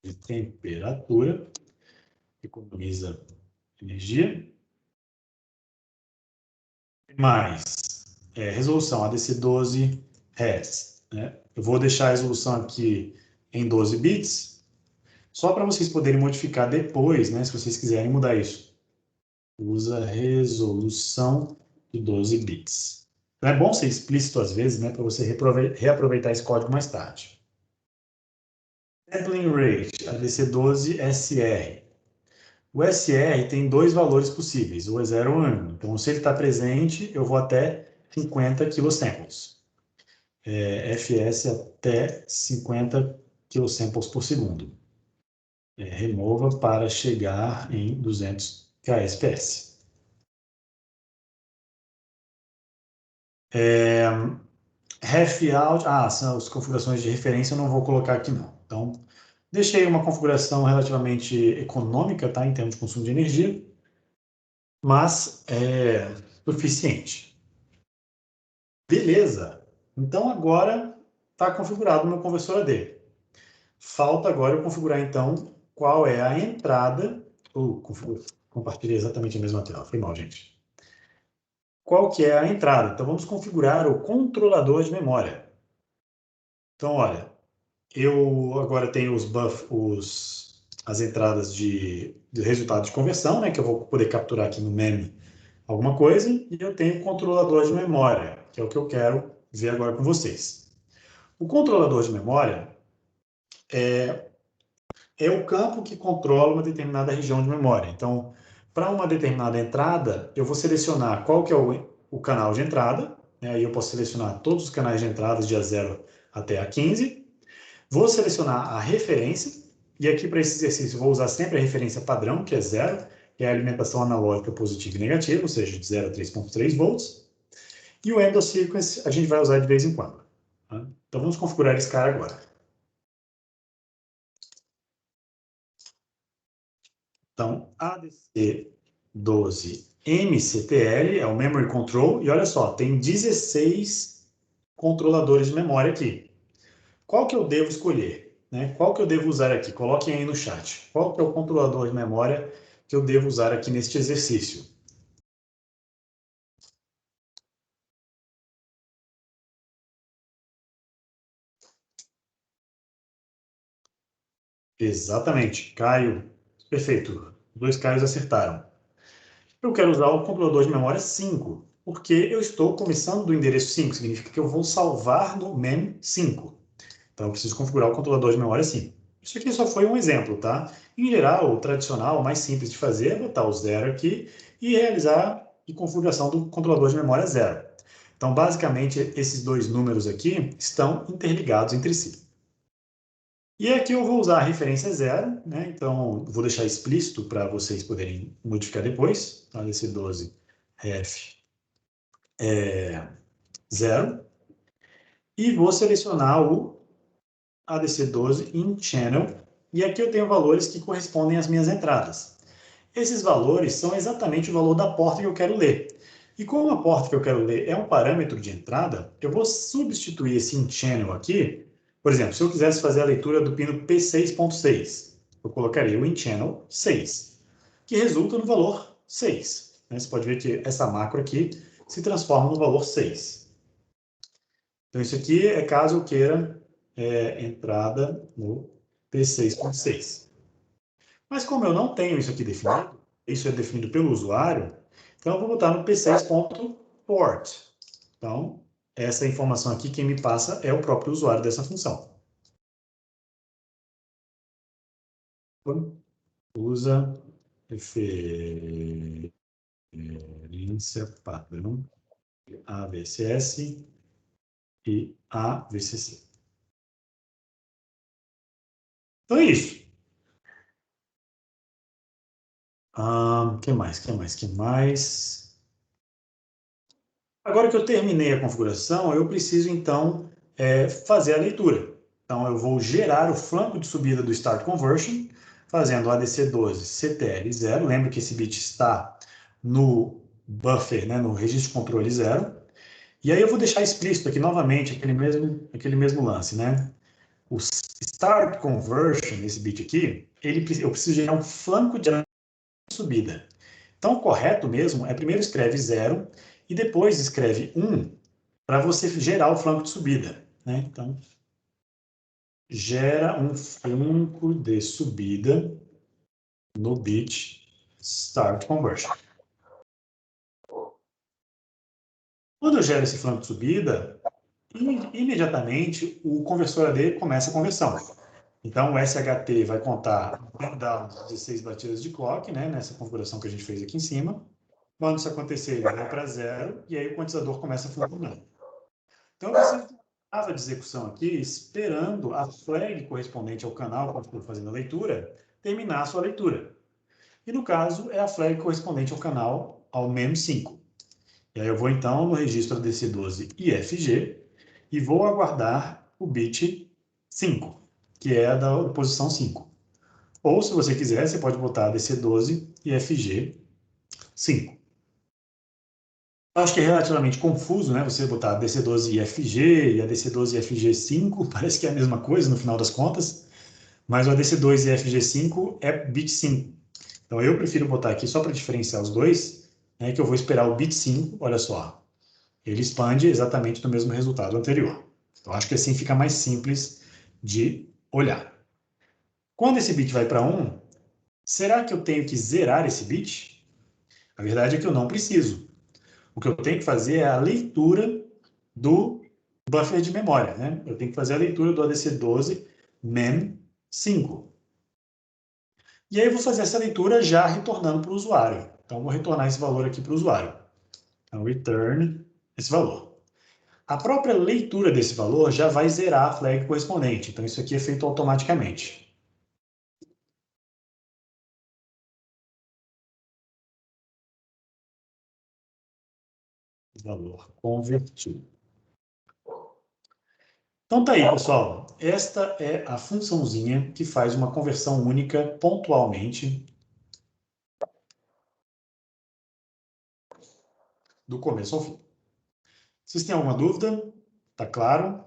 Speaker 1: De temperatura, economiza energia. Mais resolução ADC12 Hz, né? Eu vou deixar a resolução aqui em 12 bits, só para vocês poderem modificar depois, né, se vocês quiserem mudar isso. Usa resolução de 12 bits. Então é bom ser explícito às vezes, né, para você reaproveitar esse código mais tarde. Sampling Rate, ADC12SR. O SR tem 2 valores possíveis, o E0 ou E1. Então, se ele está presente, eu vou até 50 kilosamples. FS até 50 kilosamples por segundo. Remova para chegar em 200 kspps. Ref out, são as configurações de referência, eu não vou colocar aqui não. Então, deixei uma configuração relativamente econômica, tá, em termos de consumo de energia, mas é suficiente. Beleza. Então, agora está configurado o meu conversor AD. Falta agora eu configurar, então, qual é a entrada... compartilhei exatamente a mesma tela. Foi mal, gente. Qual que é a entrada? Então, vamos configurar o controlador de memória. Então, olha, eu agora tenho as entradas de resultado de conversão, né, que eu vou poder capturar aqui no meme alguma coisa, e eu tenho o controlador de memória, que é o que eu quero ver agora com vocês. O controlador de memória é o campo que controla uma determinada região de memória. Então, para uma determinada entrada, eu vou selecionar qual que é o canal de entrada, né? Aí eu posso selecionar todos os canais de entrada de A0 até A15. Vou selecionar a referência, e aqui para esse exercício eu vou usar sempre a referência padrão, que é 0, que é a alimentação analógica positiva e negativa, ou seja, de 0 a 3.3 volts. E o end sequence a gente vai usar de vez em quando. Tá? Então vamos configurar esse cara agora. Então, ADC12MCTL é o Memory Control, e olha só, tem 16 controladores de memória aqui. Qual que eu devo escolher? Né? Qual que eu devo usar aqui? Coloquem aí no chat. Qual que é o controlador de memória que eu devo usar aqui neste exercício? Exatamente, Caio. Perfeito. Dois Caios acertaram. Eu quero usar o controlador de memória 5, porque eu estou começando do endereço 5, significa que eu vou salvar no mem5. Então, eu preciso configurar o controlador de memória 5. Isso aqui só foi um exemplo, tá? Em geral, o tradicional, o mais simples de fazer é botar o 0 aqui e realizar a configuração do controlador de memória 0. Então, basicamente, esses dois números aqui estão interligados entre si. E aqui eu vou usar a referência 0, né? Então, vou deixar explícito para vocês poderem modificar depois. Então, esse 12 ref 0. E vou selecionar o ADC12 in channel. E aqui eu tenho valores que correspondem às minhas entradas. Esses valores são exatamente o valor da porta que eu quero ler. E como a porta que eu quero ler é um parâmetro de entrada, eu vou substituir esse in channel aqui. Por exemplo, se eu quisesse fazer a leitura do pino P6.6, eu colocaria o in channel 6, que resulta no valor 6. Você pode ver que essa macro aqui se transforma no valor 6. Então, isso aqui é caso eu queira entrada no P6.6. Mas como eu não tenho isso aqui definido, isso é definido pelo usuário, então eu vou botar no P6.port. Então, essa informação aqui, quem me passa é o próprio usuário dessa função. Usa referência padrão AVCS e AVCC. Então é isso. Que mais? Agora que eu terminei a configuração, eu preciso, então, fazer a leitura. Então, eu vou gerar o flanco de subida do Start Conversion, fazendo ADC12 CTL0. Lembra que esse bit está no buffer, né, no registro de controle 0. E aí eu vou deixar explícito aqui, novamente, aquele mesmo lance, né? O Start Conversion, esse bit aqui, eu preciso gerar um flanco de subida. Então, o correto mesmo é primeiro escreve 0 e depois escreve 1 para você gerar o flanco de subida. Né? Então, gera um flanco de subida no bit Start Conversion. Quando eu gero esse flanco de subida, imediatamente o conversor AD começa a conversão. Então, o SHT vai contar dar 16 batidas de clock, né, nessa configuração que a gente fez aqui em cima. Quando isso acontecer, ele vai para 0 e aí o quantizador começa a funcionar. Então, eu preciso Estava de execução aqui, esperando a flag correspondente ao canal, quando estou fazendo a leitura, terminar a sua leitura. E no caso, é a flag correspondente ao canal, ao MEM5. E aí eu vou então no registro ADC12 IFG e vou aguardar o bit 5, que é a da posição 5. Ou, se você quiser, você pode botar ADC12 IFG 5. Eu acho que é relativamente confuso, né? Você botar DC12 IFG e ADC12 IFG5, parece que é a mesma coisa no final das contas, mas o ADC2 IFG5 é bit 5. Então eu prefiro botar aqui só para diferenciar os dois, né, que eu vou esperar o bit 5, olha só, ele expande exatamente no mesmo resultado anterior. Então acho que assim fica mais simples de olhar. Quando esse bit vai para 1, será que eu tenho que zerar esse bit? A verdade é que eu não preciso. O que eu tenho que fazer é a leitura do buffer de memória, né? Eu tenho que fazer a leitura do ADC12 MEM5. E aí eu vou fazer essa leitura já retornando para o usuário. Então, eu vou retornar esse valor aqui para o usuário. Então, return esse valor. A própria leitura desse valor já vai zerar a flag correspondente. Então, isso aqui é feito automaticamente. Valor convertido. Então tá aí, pessoal. Esta é a funçãozinha que faz uma conversão única pontualmente do começo ao fim. Vocês têm alguma dúvida? Tá claro?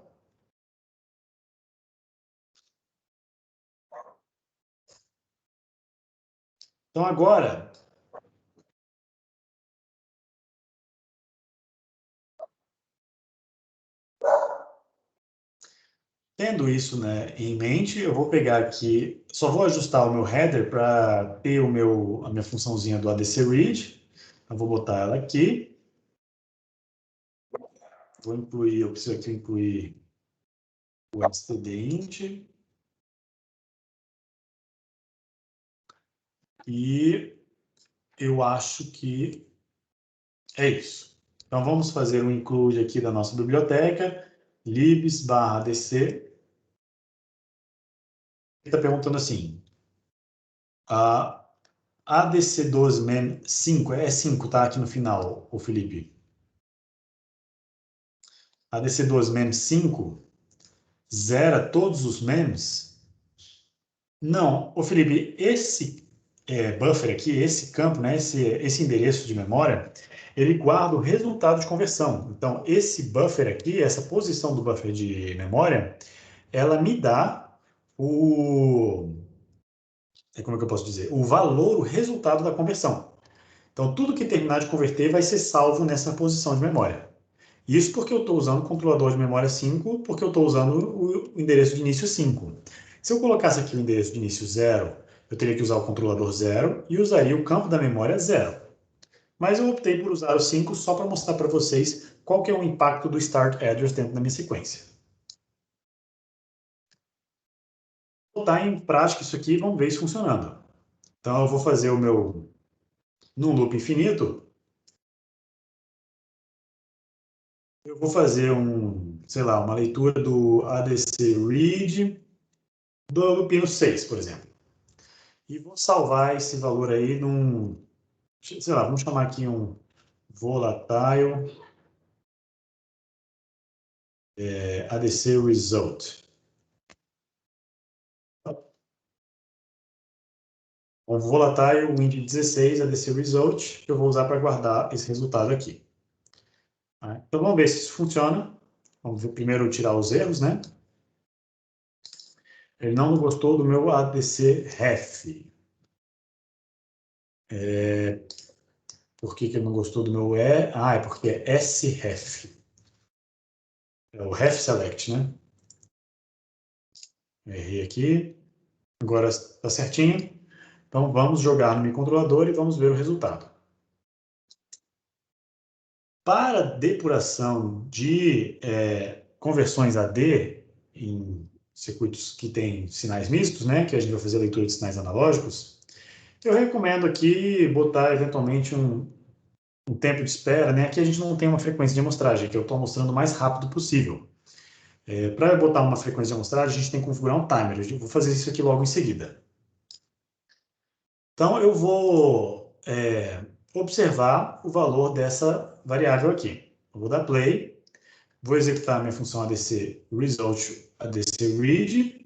Speaker 1: Então agora, tendo isso, né, em mente, eu vou pegar aqui, só vou ajustar o meu header para ter a minha funçãozinha do ADC read. Eu vou botar ela aqui. Vou incluir, eu preciso aqui incluir o stdint. E eu acho que é isso. Então vamos fazer um include aqui da nossa biblioteca, libs/adc. Ele está perguntando assim, a ADC12MEM5, é 5, tá? Aqui no final, o Felipe. ADC12MEM5 zera todos os memes? Não. Ô, Felipe, esse buffer aqui, esse campo, né, esse endereço de memória, ele guarda o resultado de conversão. Então, esse buffer aqui, essa posição do buffer de memória, ela me dá como é que eu posso dizer? O valor, o resultado da conversão. Então, tudo que terminar de converter vai ser salvo nessa posição de memória. Isso porque eu estou usando o controlador de memória 5, porque eu estou usando o endereço de início 5. Se eu colocasse aqui o endereço de início 0, eu teria que usar o controlador 0 e usaria o campo da memória 0. Mas eu optei por usar o 5 só para mostrar para vocês qual que é o impacto do start address dentro da minha sequência. Vou botar em prática isso aqui e vamos ver isso funcionando. Então, eu vou fazer o meu num loop infinito. Eu vou fazer sei lá, uma leitura do ADC read do loopinho 6, por exemplo. E vou salvar esse valor aí sei lá, vamos chamar aqui um volatile ADC result. Um volatile wind16 ADC result, que eu vou usar para guardar esse resultado aqui. Então vamos ver se isso funciona. Vamos ver primeiro tirar os erros, né? Ele não gostou do meu ADC ref. Por que ele não gostou do meu E? É porque é sref. É o ref select, né? Errei aqui. Agora está certinho. Então vamos jogar no meu controlador e vamos ver o resultado. Para depuração de conversões AD em circuitos que têm sinais mistos, né, que a gente vai fazer a leitura de sinais analógicos, eu recomendo aqui botar eventualmente um tempo de espera, né? Aqui a gente não tem uma frequência de amostragem, que eu estou mostrando o mais rápido possível. Para eu botar uma frequência de amostragem, a gente tem que configurar um timer. Eu vou fazer isso aqui logo em seguida. Então, eu vou observar o valor dessa variável aqui. Eu vou dar play, vou executar a minha função ADC result, ADC read.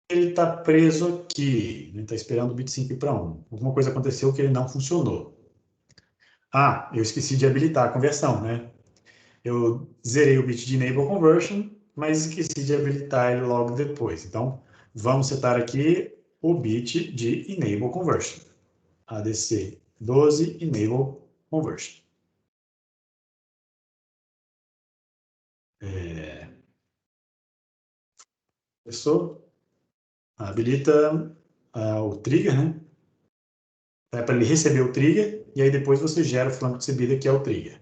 Speaker 1: Ele está preso aqui, ele está esperando o bit 5 para 1. Alguma coisa aconteceu que ele não funcionou. Ah, eu esqueci de habilitar a conversão, né? Eu zerei o bit de Enable Conversion, mas esqueci de habilitar ele logo depois. Então, vamos setar aqui o bit de Enable Conversion. ADC 12 Enable Conversion. Começou, habilita o trigger, né? É para ele receber o trigger, e aí depois você gera o flanco de subida, que é o trigger.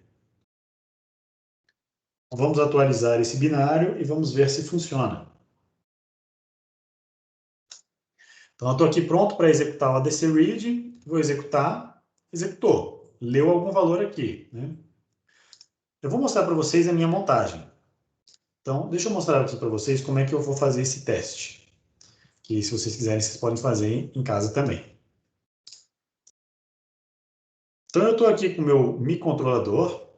Speaker 1: Vamos atualizar esse binário e vamos ver se funciona. Então, eu estou aqui pronto para executar o ADC read, vou executar, executou, leu algum valor aqui, né? Eu vou mostrar para vocês a minha montagem. Então, deixa eu mostrar aqui para vocês como é que eu vou fazer esse teste. Que, se vocês quiserem, vocês podem fazer em casa também. Então, eu estou aqui com o meu microcontrolador,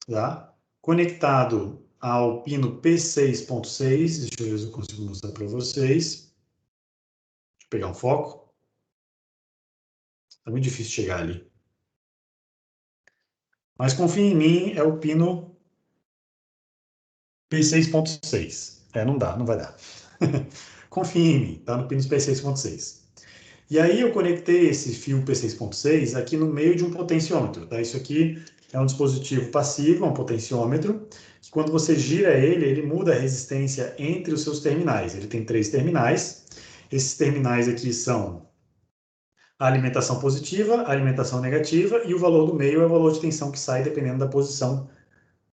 Speaker 1: tá? Conectado ao pino P6.6. Deixa eu ver se eu consigo mostrar para vocês. Deixa eu pegar um foco. Está muito difícil chegar ali. Mas confia em mim, é o pino P6.6. Não dá, não vai dar. Confia em mim, tá no pino P6.6. E aí eu conectei esse fio P6.6 aqui no meio de um potenciômetro, tá? Isso aqui é um dispositivo passivo, é um potenciômetro, que quando você gira ele, ele muda a resistência entre os seus terminais. Ele tem 3 terminais. Esses terminais aqui são a alimentação positiva, a alimentação negativa, e o valor do meio é o valor de tensão que sai dependendo da posição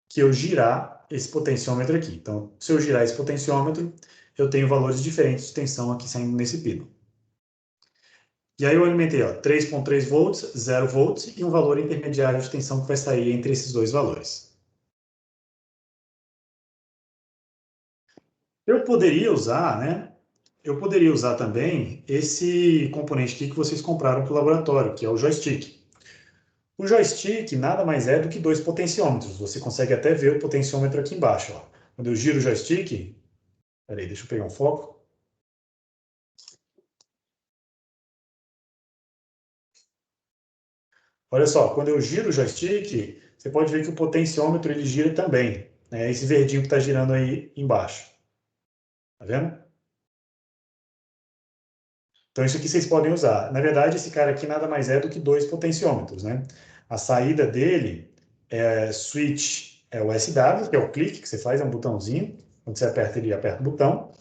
Speaker 1: que eu girar esse potenciômetro aqui. Então, se eu girar esse potenciômetro, eu tenho valores diferentes de tensão aqui saindo nesse pino. E aí eu alimentei 3.3 volts, 0 volts e um valor intermediário de tensão que vai sair entre esses dois valores. Eu poderia usar, né? Eu poderia usar também esse componente aqui que vocês compraram para o laboratório, que é o joystick. O joystick nada mais é do que 2 potenciômetros. Você consegue até ver o potenciômetro aqui embaixo. Ó. Quando eu giro o joystick... Peraí, deixa eu pegar um foco. Olha só, quando eu giro o joystick, você pode ver que o potenciômetro ele gira também. Né? Esse verdinho que está girando aí embaixo. Tá vendo? Então, isso aqui vocês podem usar. Na verdade, esse cara aqui nada mais é do que 2 potenciômetros, né? A saída dele é switch, é o SW, que é o clique que você faz, é um botãozinho. Quando você aperta, ele aperta o botão.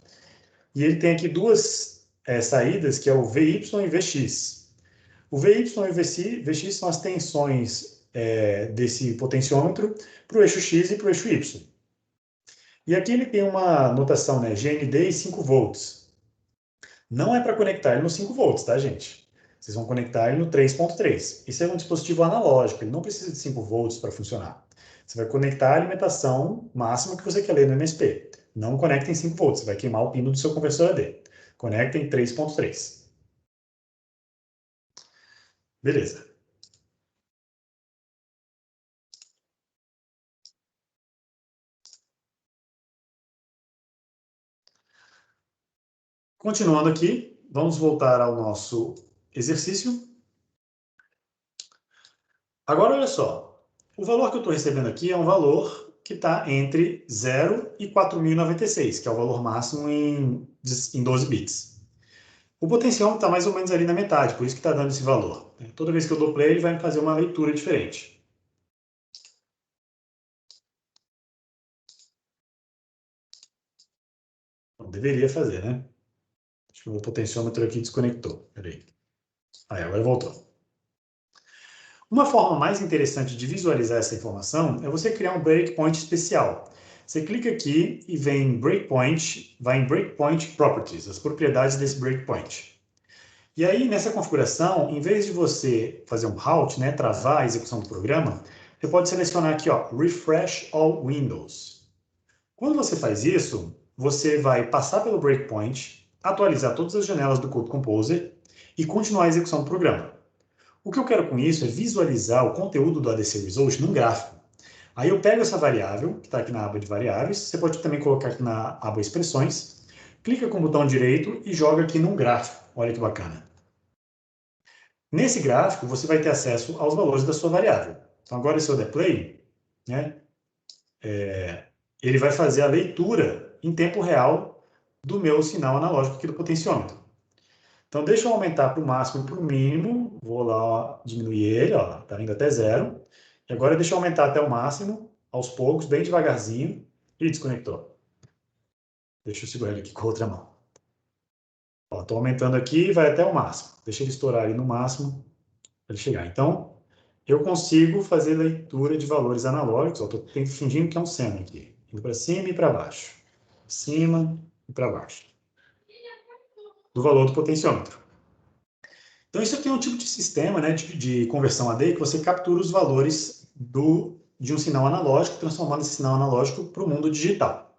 Speaker 1: E ele tem aqui duas saídas, que é o VY e VX. O VY e o VX são as tensões desse potenciômetro para o eixo X e para o eixo Y. E aqui ele tem uma notação, né? GND e 5 volts. Não é para conectar ele no 5 volts, tá, gente? Vocês vão conectar ele no 3.3. Isso é um dispositivo analógico, ele não precisa de 5 volts para funcionar. Você vai conectar a alimentação máxima que você quer ler no MSP. Não conecta em 5 volts, você vai queimar o pino do seu conversor AD. Conecta em 3.3. Beleza. Continuando aqui, vamos voltar ao nosso exercício. Agora, olha só. O valor que eu estou recebendo aqui é um valor que está entre 0 e 4.096, que é o valor máximo em 12 bits. O potenciômetro está mais ou menos ali na metade, por isso que está dando esse valor. Toda vez que eu dou play, ele vai me fazer uma leitura diferente. Então, deveria fazer, né? Acho que o meu potenciômetro aqui desconectou. Peraí. Aí, agora voltou. Uma forma mais interessante de visualizar essa informação é você criar um breakpoint especial. Você clica aqui e vem em Breakpoint, vai em Breakpoint Properties, as propriedades desse breakpoint. E aí, nessa configuração, em vez de você fazer um halt, né, travar a execução do programa, você pode selecionar aqui, ó, Refresh All Windows. Quando você faz isso, você vai passar pelo breakpoint, atualizar todas as janelas do Code Composer e continuar a execução do programa. O que eu quero com isso é visualizar o conteúdo do ADC Result num gráfico. Aí eu pego essa variável, que está aqui na aba de variáveis, você pode também colocar aqui na aba expressões, clica com o botão direito e joga aqui num gráfico. Olha que bacana. Nesse gráfico, você vai ter acesso aos valores da sua variável. Então, agora, se eu der play, né, ele vai fazer a leitura em tempo real do meu sinal analógico aqui do potenciômetro. Então, deixa eu aumentar para o máximo e para o mínimo. Vou lá, ó, diminuir ele, ó, tá indo até 0. E agora deixa eu aumentar até o máximo, aos poucos, bem devagarzinho. E desconectou. Deixa eu segurar ele aqui com a outra mão. Estou aumentando aqui, vai até o máximo. Deixa ele estourar ali no máximo para ele chegar. Então, eu consigo fazer leitura de valores analógicos. Estou fingindo que é um seno aqui. Indo para cima e para baixo. Cima e para baixo. Do valor do potenciômetro. Então, isso aqui é um tipo de sistema, né, de conversão AD que você captura os valores de um sinal analógico, transformando esse sinal analógico para o mundo digital.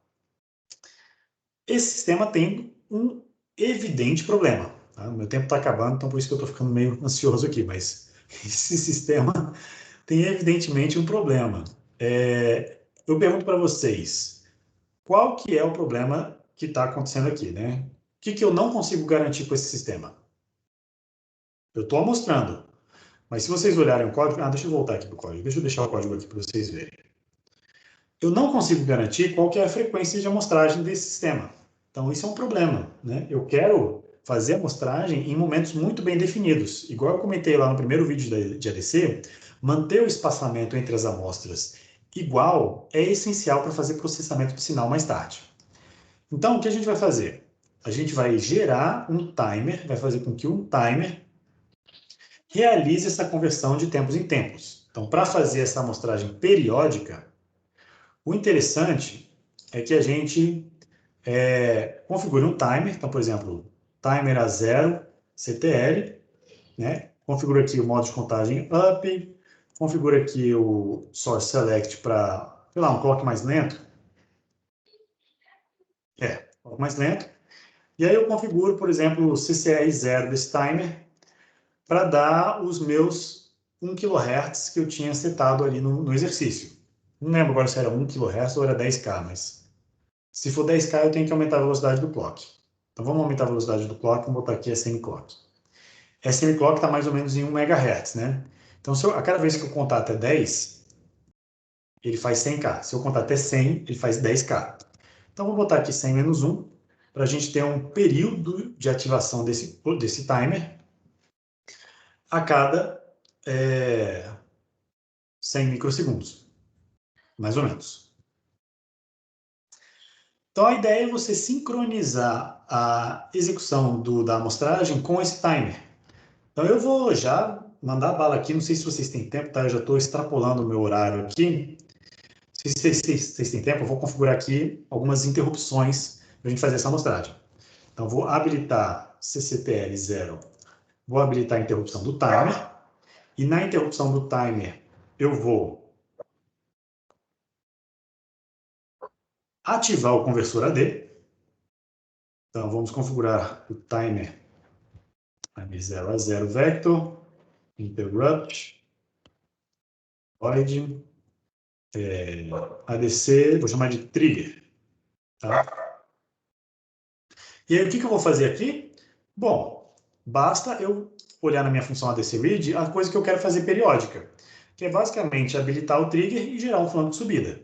Speaker 1: Esse sistema tem um evidente problema. Tá? O meu tempo está acabando, então por isso que eu estou ficando meio ansioso aqui, mas esse sistema tem evidentemente um problema. Eu pergunto para vocês, qual que é o problema que está acontecendo aqui, né? O que eu não consigo garantir com esse sistema? Eu estou mostrando, mas se vocês olharem o código... deixa eu voltar aqui para o código. Deixa eu deixar o código aqui para vocês verem. Eu não consigo garantir qual que é a frequência de amostragem desse sistema. Então, isso é um problema, né? Eu quero fazer a amostragem em momentos muito bem definidos. Igual eu comentei lá no primeiro vídeo de ADC, manter o espaçamento entre as amostras igual é essencial para fazer processamento do sinal mais tarde. Então, o que a gente vai fazer? A gente vai gerar um timer, vai fazer com que um timer realize essa conversão de tempos em tempos. Então, para fazer essa amostragem periódica, o interessante é que a gente configure um timer. Então, por exemplo, timer a 0 CTL, né? Configura aqui o modo de contagem up, configura aqui o source select para, sei lá, um clock mais lento. Clock mais lento. E aí eu configuro, por exemplo, o CCR0 desse timer para dar os meus 1 kHz que eu tinha setado ali no exercício. Não lembro agora se era 1 kHz ou era 10K, mas se for 10K eu tenho que aumentar a velocidade do clock. Então vamos aumentar a velocidade do clock, vamos botar aqui SM clock. SM clock está mais ou menos em 1 MHz, né? Então a cada vez que eu contar até 10, ele faz 100K. Se eu contar até 100, ele faz 10K. Então vou botar aqui 100 menos 1, para a gente ter um período de ativação desse timer a cada 100 microsegundos, mais ou menos. Então, a ideia é você sincronizar a execução da amostragem com esse timer. Então, eu vou já mandar bala aqui, não sei se vocês têm tempo, tá? Eu já estou extrapolando o meu horário aqui. Se vocês têm tempo, eu vou configurar aqui algumas interrupções para a gente fazer essa amostragem. Então, vou habilitar CCTL 0, vou habilitar a interrupção do timer, e na interrupção do timer, eu vou ativar o conversor AD. Então, vamos configurar o timer 0 a 0 vector, interrupt, void, ADC, vou chamar de trigger. Tá? E aí, o que eu vou fazer aqui? Bom, basta eu olhar na minha função ADC read a coisa que eu quero fazer periódica, que é basicamente habilitar o trigger e gerar um flanco de subida.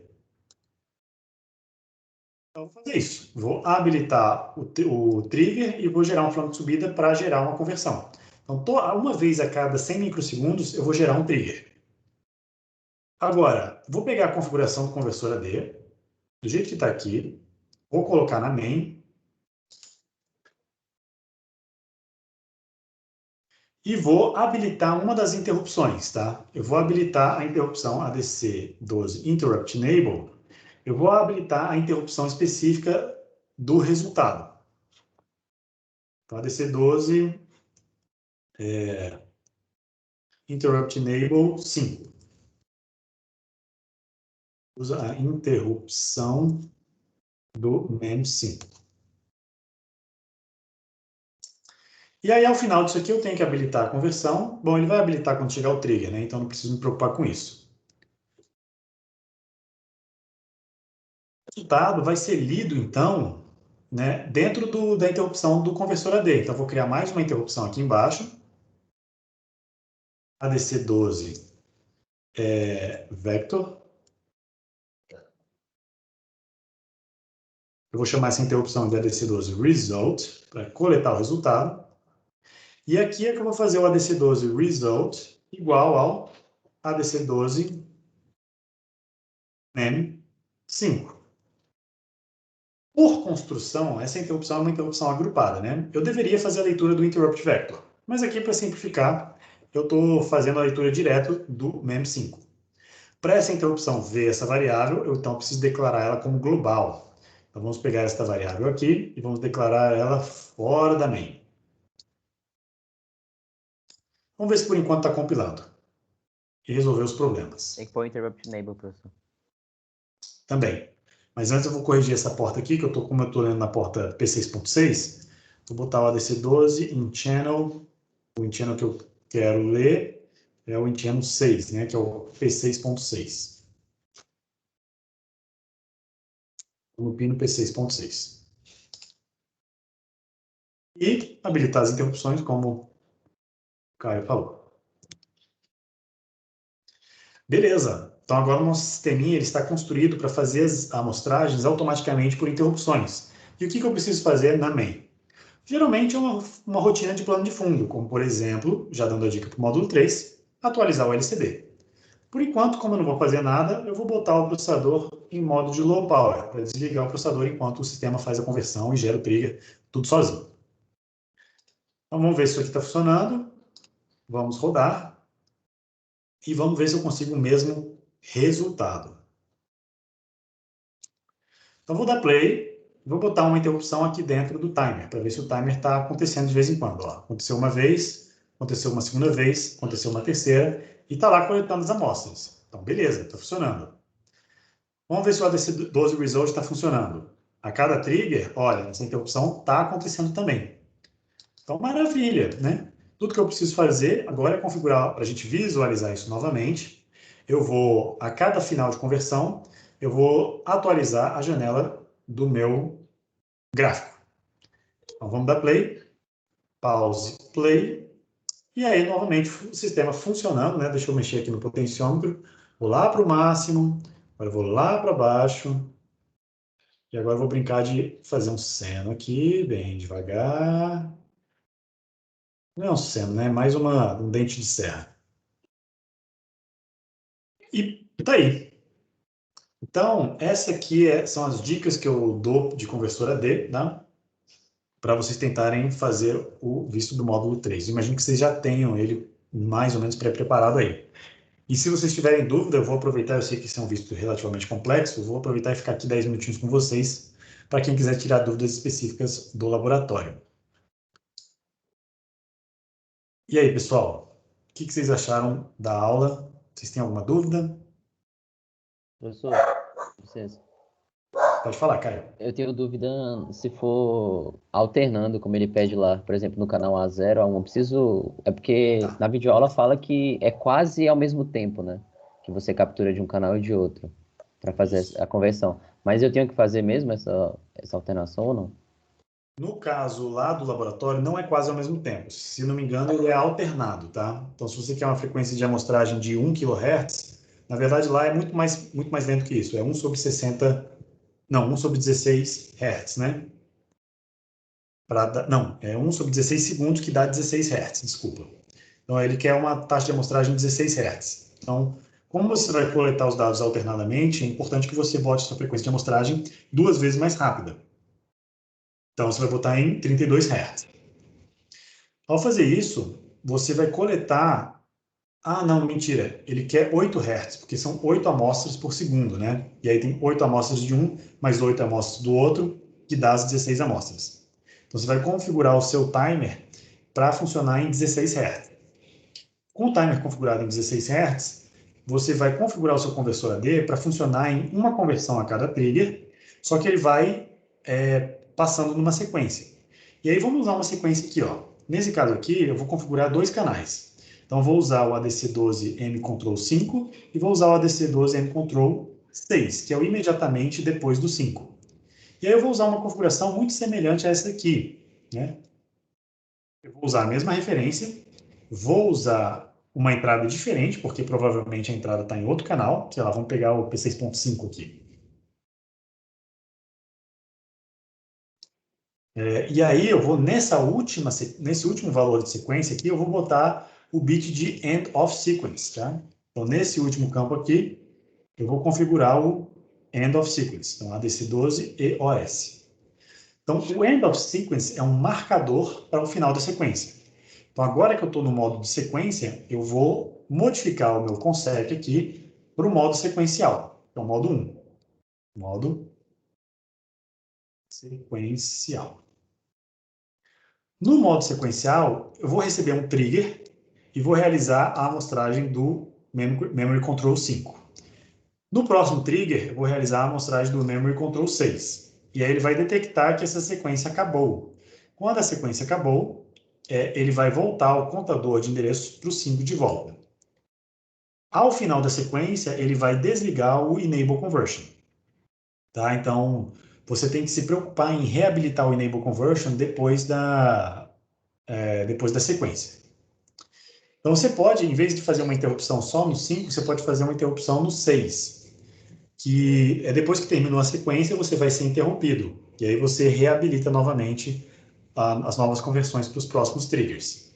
Speaker 1: Então, vou fazer isso. Vou habilitar o trigger e vou gerar um flanco de subida para gerar uma conversão. Então, uma vez a cada 100 microsegundos, eu vou gerar um trigger. Agora, vou pegar a configuração do conversor AD, do jeito que está aqui, vou colocar na main, e vou habilitar uma das interrupções, tá? Eu vou habilitar a interrupção ADC12 Interrupt Enable, eu vou habilitar a interrupção específica do resultado. Então, ADC12 Interrupt Enable 5. usa a interrupção do MEM5. E aí, ao final disso aqui, eu tenho que habilitar a conversão. Bom, ele vai habilitar quando chegar o trigger, né? Então, não preciso me preocupar com isso. O resultado vai ser lido, então, né, dentro da interrupção do conversor AD. Então, eu vou criar mais uma interrupção aqui embaixo. ADC12 vector. Eu vou chamar essa interrupção de ADC12 result, para coletar o resultado. E aqui é que eu vou fazer o ADC12 result igual ao ADC12 MEM5. Por construção, essa interrupção é uma interrupção agrupada, né? Eu deveria fazer a leitura do interrupt vector, mas aqui, para simplificar, eu estou fazendo a leitura direto do MEM5. Para essa interrupção ver essa variável, eu então preciso declarar ela como global. Então, vamos pegar esta variável aqui e vamos declarar ela fora da main. Vamos ver se por enquanto está compilando e resolver os problemas.
Speaker 3: Tem que pôr o interrupt enable, professor.
Speaker 1: Também. Mas antes eu vou corrigir essa porta aqui, que eu como eu estou lendo na porta P6.6, vou botar o ADC12 in channel, o in channel que eu quero ler é o in channel 6, né, que é o P6.6. No pino P6.6. E habilitar as interrupções, como o Caio falou. Beleza. Então, agora o nosso sisteminha ele está construído para fazer as amostragens automaticamente por interrupções. E o que eu preciso fazer na main? Geralmente é uma rotina de plano de fundo, como, por exemplo, já dando a dica para o módulo 3, atualizar o LCD. Por enquanto, como eu não vou fazer nada, eu vou botar o processador em modo de low power, para desligar o processador enquanto o sistema faz a conversão e gera o trigger, tudo sozinho. Então, vamos ver se isso aqui está funcionando. Vamos rodar. E vamos ver se eu consigo o mesmo resultado. Então, vou dar play. Vou botar uma interrupção aqui dentro do timer, para ver se o timer está acontecendo de vez em quando. Ó, aconteceu uma vez, aconteceu uma segunda vez, aconteceu uma terceira, e está lá coletando as amostras. Então, beleza, está funcionando. Vamos ver se o ADC12 result está funcionando. A cada trigger, olha, essa interrupção está acontecendo também. Então, maravilha, né? Tudo que eu preciso fazer agora é configurar, para a gente visualizar isso novamente. Eu vou, a cada final de conversão, eu vou atualizar a janela do meu gráfico. Então, vamos dar play, pause, play, e aí, novamente, o sistema funcionando, né? Deixa eu mexer aqui no potenciômetro, vou lá para o máximo, agora vou lá para baixo, e agora eu vou brincar de fazer um seno aqui, bem devagar. Não é um seno, né? Mais um dente de serra. E tá aí. Então, essa aqui são as dicas que eu dou de conversor AD, né? Para vocês tentarem fazer o visto do módulo 3. Imagino que vocês já tenham ele mais ou menos pré-preparado aí. E se vocês tiverem dúvida, eu vou aproveitar, eu sei que esse é um visto relativamente complexo, eu vou aproveitar e ficar aqui 10 minutinhos com vocês, para quem quiser tirar dúvidas específicas do laboratório. E aí, pessoal, o que vocês acharam da aula? Vocês têm alguma dúvida?
Speaker 3: Professor, licença.
Speaker 1: Pode falar, Caio.
Speaker 3: Eu tenho dúvida se for alternando, como ele pede lá, por exemplo, no canal A0, A1, eu preciso... É porque na videoaula fala que é quase ao mesmo tempo, né? Que você captura de um canal e de outro, para fazer a conversão. Mas eu tenho que fazer mesmo essa alternação ou não?
Speaker 1: No caso lá do laboratório, não é quase ao mesmo tempo. Se não me engano, ele é alternado, tá? Então, se você quer uma frequência de amostragem de 1 kHz, na verdade lá é muito mais lento que isso. É 1 sobre 60... Não, 1 sobre 16 Hz, né? Não, é 1 sobre 16 segundos que dá 16 Hz, desculpa. Então, ele quer uma taxa de amostragem de 16 Hz. Então, como você vai coletar os dados alternadamente, é importante que você bote sua frequência de amostragem 2 vezes mais rápida. Então, você vai botar em 32 Hz. Ao fazer isso, você vai coletar... Ah, não, mentira. Ele quer 8 Hz, porque são 8 amostras por segundo, né? E aí tem 8 amostras de um, mais 8 amostras do outro, que dá as 16 amostras. Então, você vai configurar o seu timer para funcionar em 16 Hz. Com o timer configurado em 16 Hz, você vai configurar o seu conversor AD para funcionar em uma conversão a cada trigger, só que ele vai passando numa sequência. E aí vamos usar uma sequência aqui, ó. Nesse caso aqui, eu vou configurar 2 canais. Então, vou usar o ADC12 M-Control 5 e vou usar o ADC12 M-Control 6, que é o imediatamente depois do 5. E aí eu vou usar uma configuração muito semelhante a essa aqui, né? Eu vou usar a mesma referência, vou usar uma entrada diferente, porque provavelmente a entrada está em outro canal. Sei lá, vamos pegar o P6.5 aqui. E aí eu vou, nesse último valor de sequência aqui, eu vou botar o bit de end of sequence, tá? Então, nesse último campo aqui, eu vou configurar o end of sequence, então ADC12 EOS. Então, o end of sequence é um marcador para o final da sequência. Então, agora que eu estou no modo de sequência, eu vou modificar o meu consec aqui para o modo sequencial, que é o modo 1. Modo sequencial. No modo sequencial, eu vou receber um trigger e vou realizar a amostragem do Memory Control 5. No próximo trigger, eu vou realizar a amostragem do Memory Control 6. E aí ele vai detectar que essa sequência acabou. Quando a sequência acabou, ele vai voltar o contador de endereços para o 5 de volta. Ao final da sequência, ele vai desligar o Enable Conversion. Tá? Então, você tem que se preocupar em reabilitar o Enable Conversion depois da sequência. Então, você pode, em vez de fazer uma interrupção só no 5, você pode fazer uma interrupção no 6, que é depois que terminou a sequência, você vai ser interrompido. E aí você reabilita novamente as novas conversões para os próximos triggers.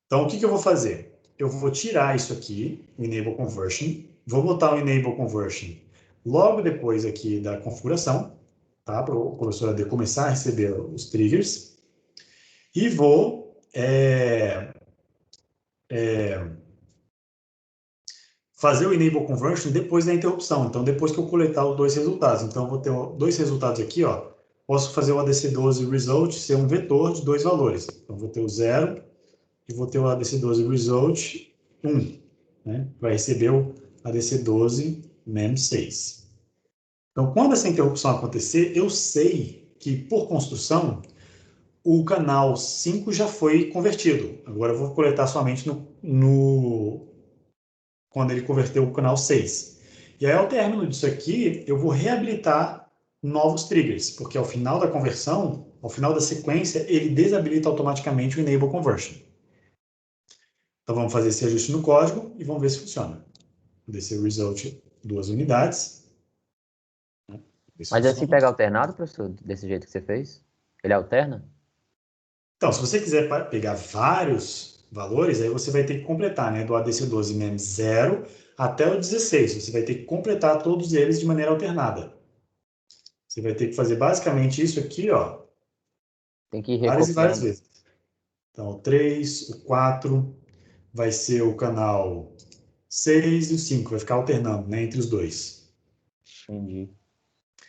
Speaker 1: Então, o que eu vou fazer? Eu vou tirar isso aqui, o Enable Conversion, vou botar o Enable Conversion logo depois aqui da configuração, tá? Para o professor AD começar a receber os triggers, e vou fazer o Enable Conversion depois da interrupção. Então, depois que eu coletar os 2 resultados. Então, eu vou ter 2 resultados aqui, ó. Posso fazer o ADC12 Result ser um vetor de 2 valores. Então, vou ter o 0 e vou ter o ADC12 Result 1. Né? Vai receber o ADC12 MEM6. Então, quando essa interrupção acontecer, eu sei que, por construção, o canal 5 já foi convertido. Agora eu vou coletar somente quando ele converteu o canal 6. E aí, ao término disso aqui, eu vou reabilitar novos triggers, porque ao final da conversão, ao final da sequência, ele desabilita automaticamente o Enable Conversion. Então, vamos fazer esse ajuste no código e vamos ver se funciona. Vou descer o result 2 unidades.
Speaker 3: Mas assim pega alternado, professor, desse jeito que você fez? Ele alterna?
Speaker 1: Então, se você quiser pegar vários valores, aí você vai ter que completar, né? Do ADC12 MEM 0 até o 16. Você vai ter que completar todos eles de maneira alternada. Você vai ter que fazer basicamente isso aqui, ó.
Speaker 3: Tem que ir
Speaker 1: Várias e várias
Speaker 3: recopiando.
Speaker 1: vezes. Então, o 3, o 4 vai ser o canal 6 e o 5. Vai ficar alternando, né? Entre os dois.
Speaker 3: Entendi.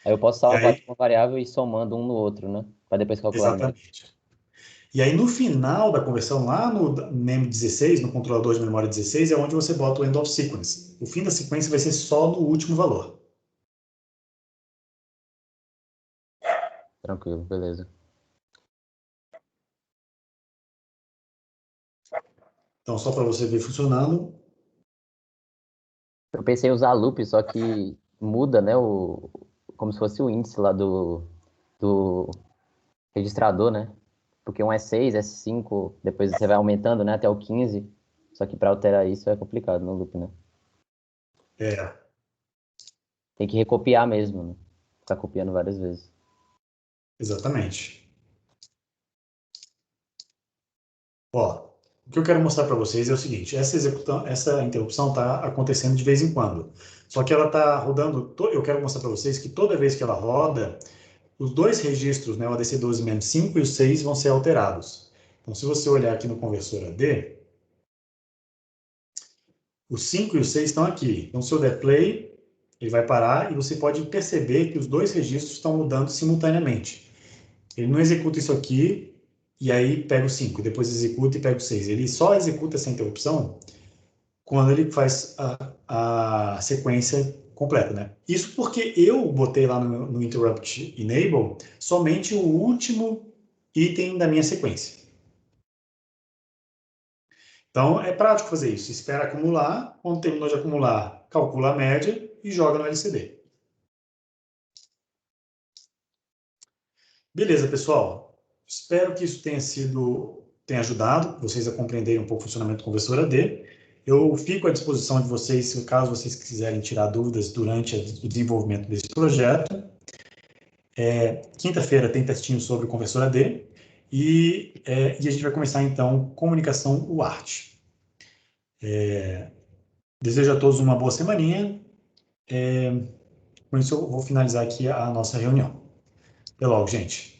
Speaker 3: Aí eu posso
Speaker 1: E
Speaker 3: salvar
Speaker 1: aí,
Speaker 3: tipo, uma variável e ir somando um no outro, né? Para depois calcular a média.
Speaker 1: exatamente. E aí, no final da conversão, lá no MEM16, no controlador de memória 16, é onde você bota o end of sequence. O fim da sequência vai ser só no último valor.
Speaker 3: Tranquilo, beleza.
Speaker 1: Então, só para você ver funcionando.
Speaker 3: Eu pensei em usar loop, só que muda, né? Como se fosse o índice lá do registrador, né? Porque um é 6, é 5, depois você vai aumentando, né? Até o 15. Só que para alterar isso é complicado no loop, né?
Speaker 1: É,
Speaker 3: Tem que recopiar mesmo, né? Ficar copiando várias vezes.
Speaker 1: exatamente. Ó, o que eu quero mostrar para vocês é o seguinte: essa interrupção está acontecendo de vez em quando. Só que ela está rodando. Eu quero mostrar para vocês que toda vez que ela roda, os 2 registros, né, o ADC12 MEM5 e o 6, vão ser alterados. Então, se você olhar aqui no conversor AD, os 5 e o 6 estão aqui. Então, se eu der play, ele vai parar e você pode perceber que os 2 registros estão mudando simultaneamente. Ele não executa isso aqui e aí pega o 5, depois executa e pega o 6. Ele só executa essa interrupção quando ele faz a sequência completa, né? Isso porque eu botei lá no interrupt enable somente o último item da minha sequência. Então, é prático fazer isso. Espera acumular, quando terminou de acumular, calcula a média e joga no LCD. Beleza, pessoal. Espero que isso tenha ajudado vocês a compreenderem um pouco o funcionamento do conversor AD. Eu fico à disposição de vocês, caso vocês quiserem tirar dúvidas durante o desenvolvimento desse projeto. Quinta-feira tem textinho sobre o conversor AD e a gente vai começar, então, comunicação UART. Desejo a todos uma boa semaninha. Com isso, eu vou finalizar aqui a nossa reunião. Até logo, gente.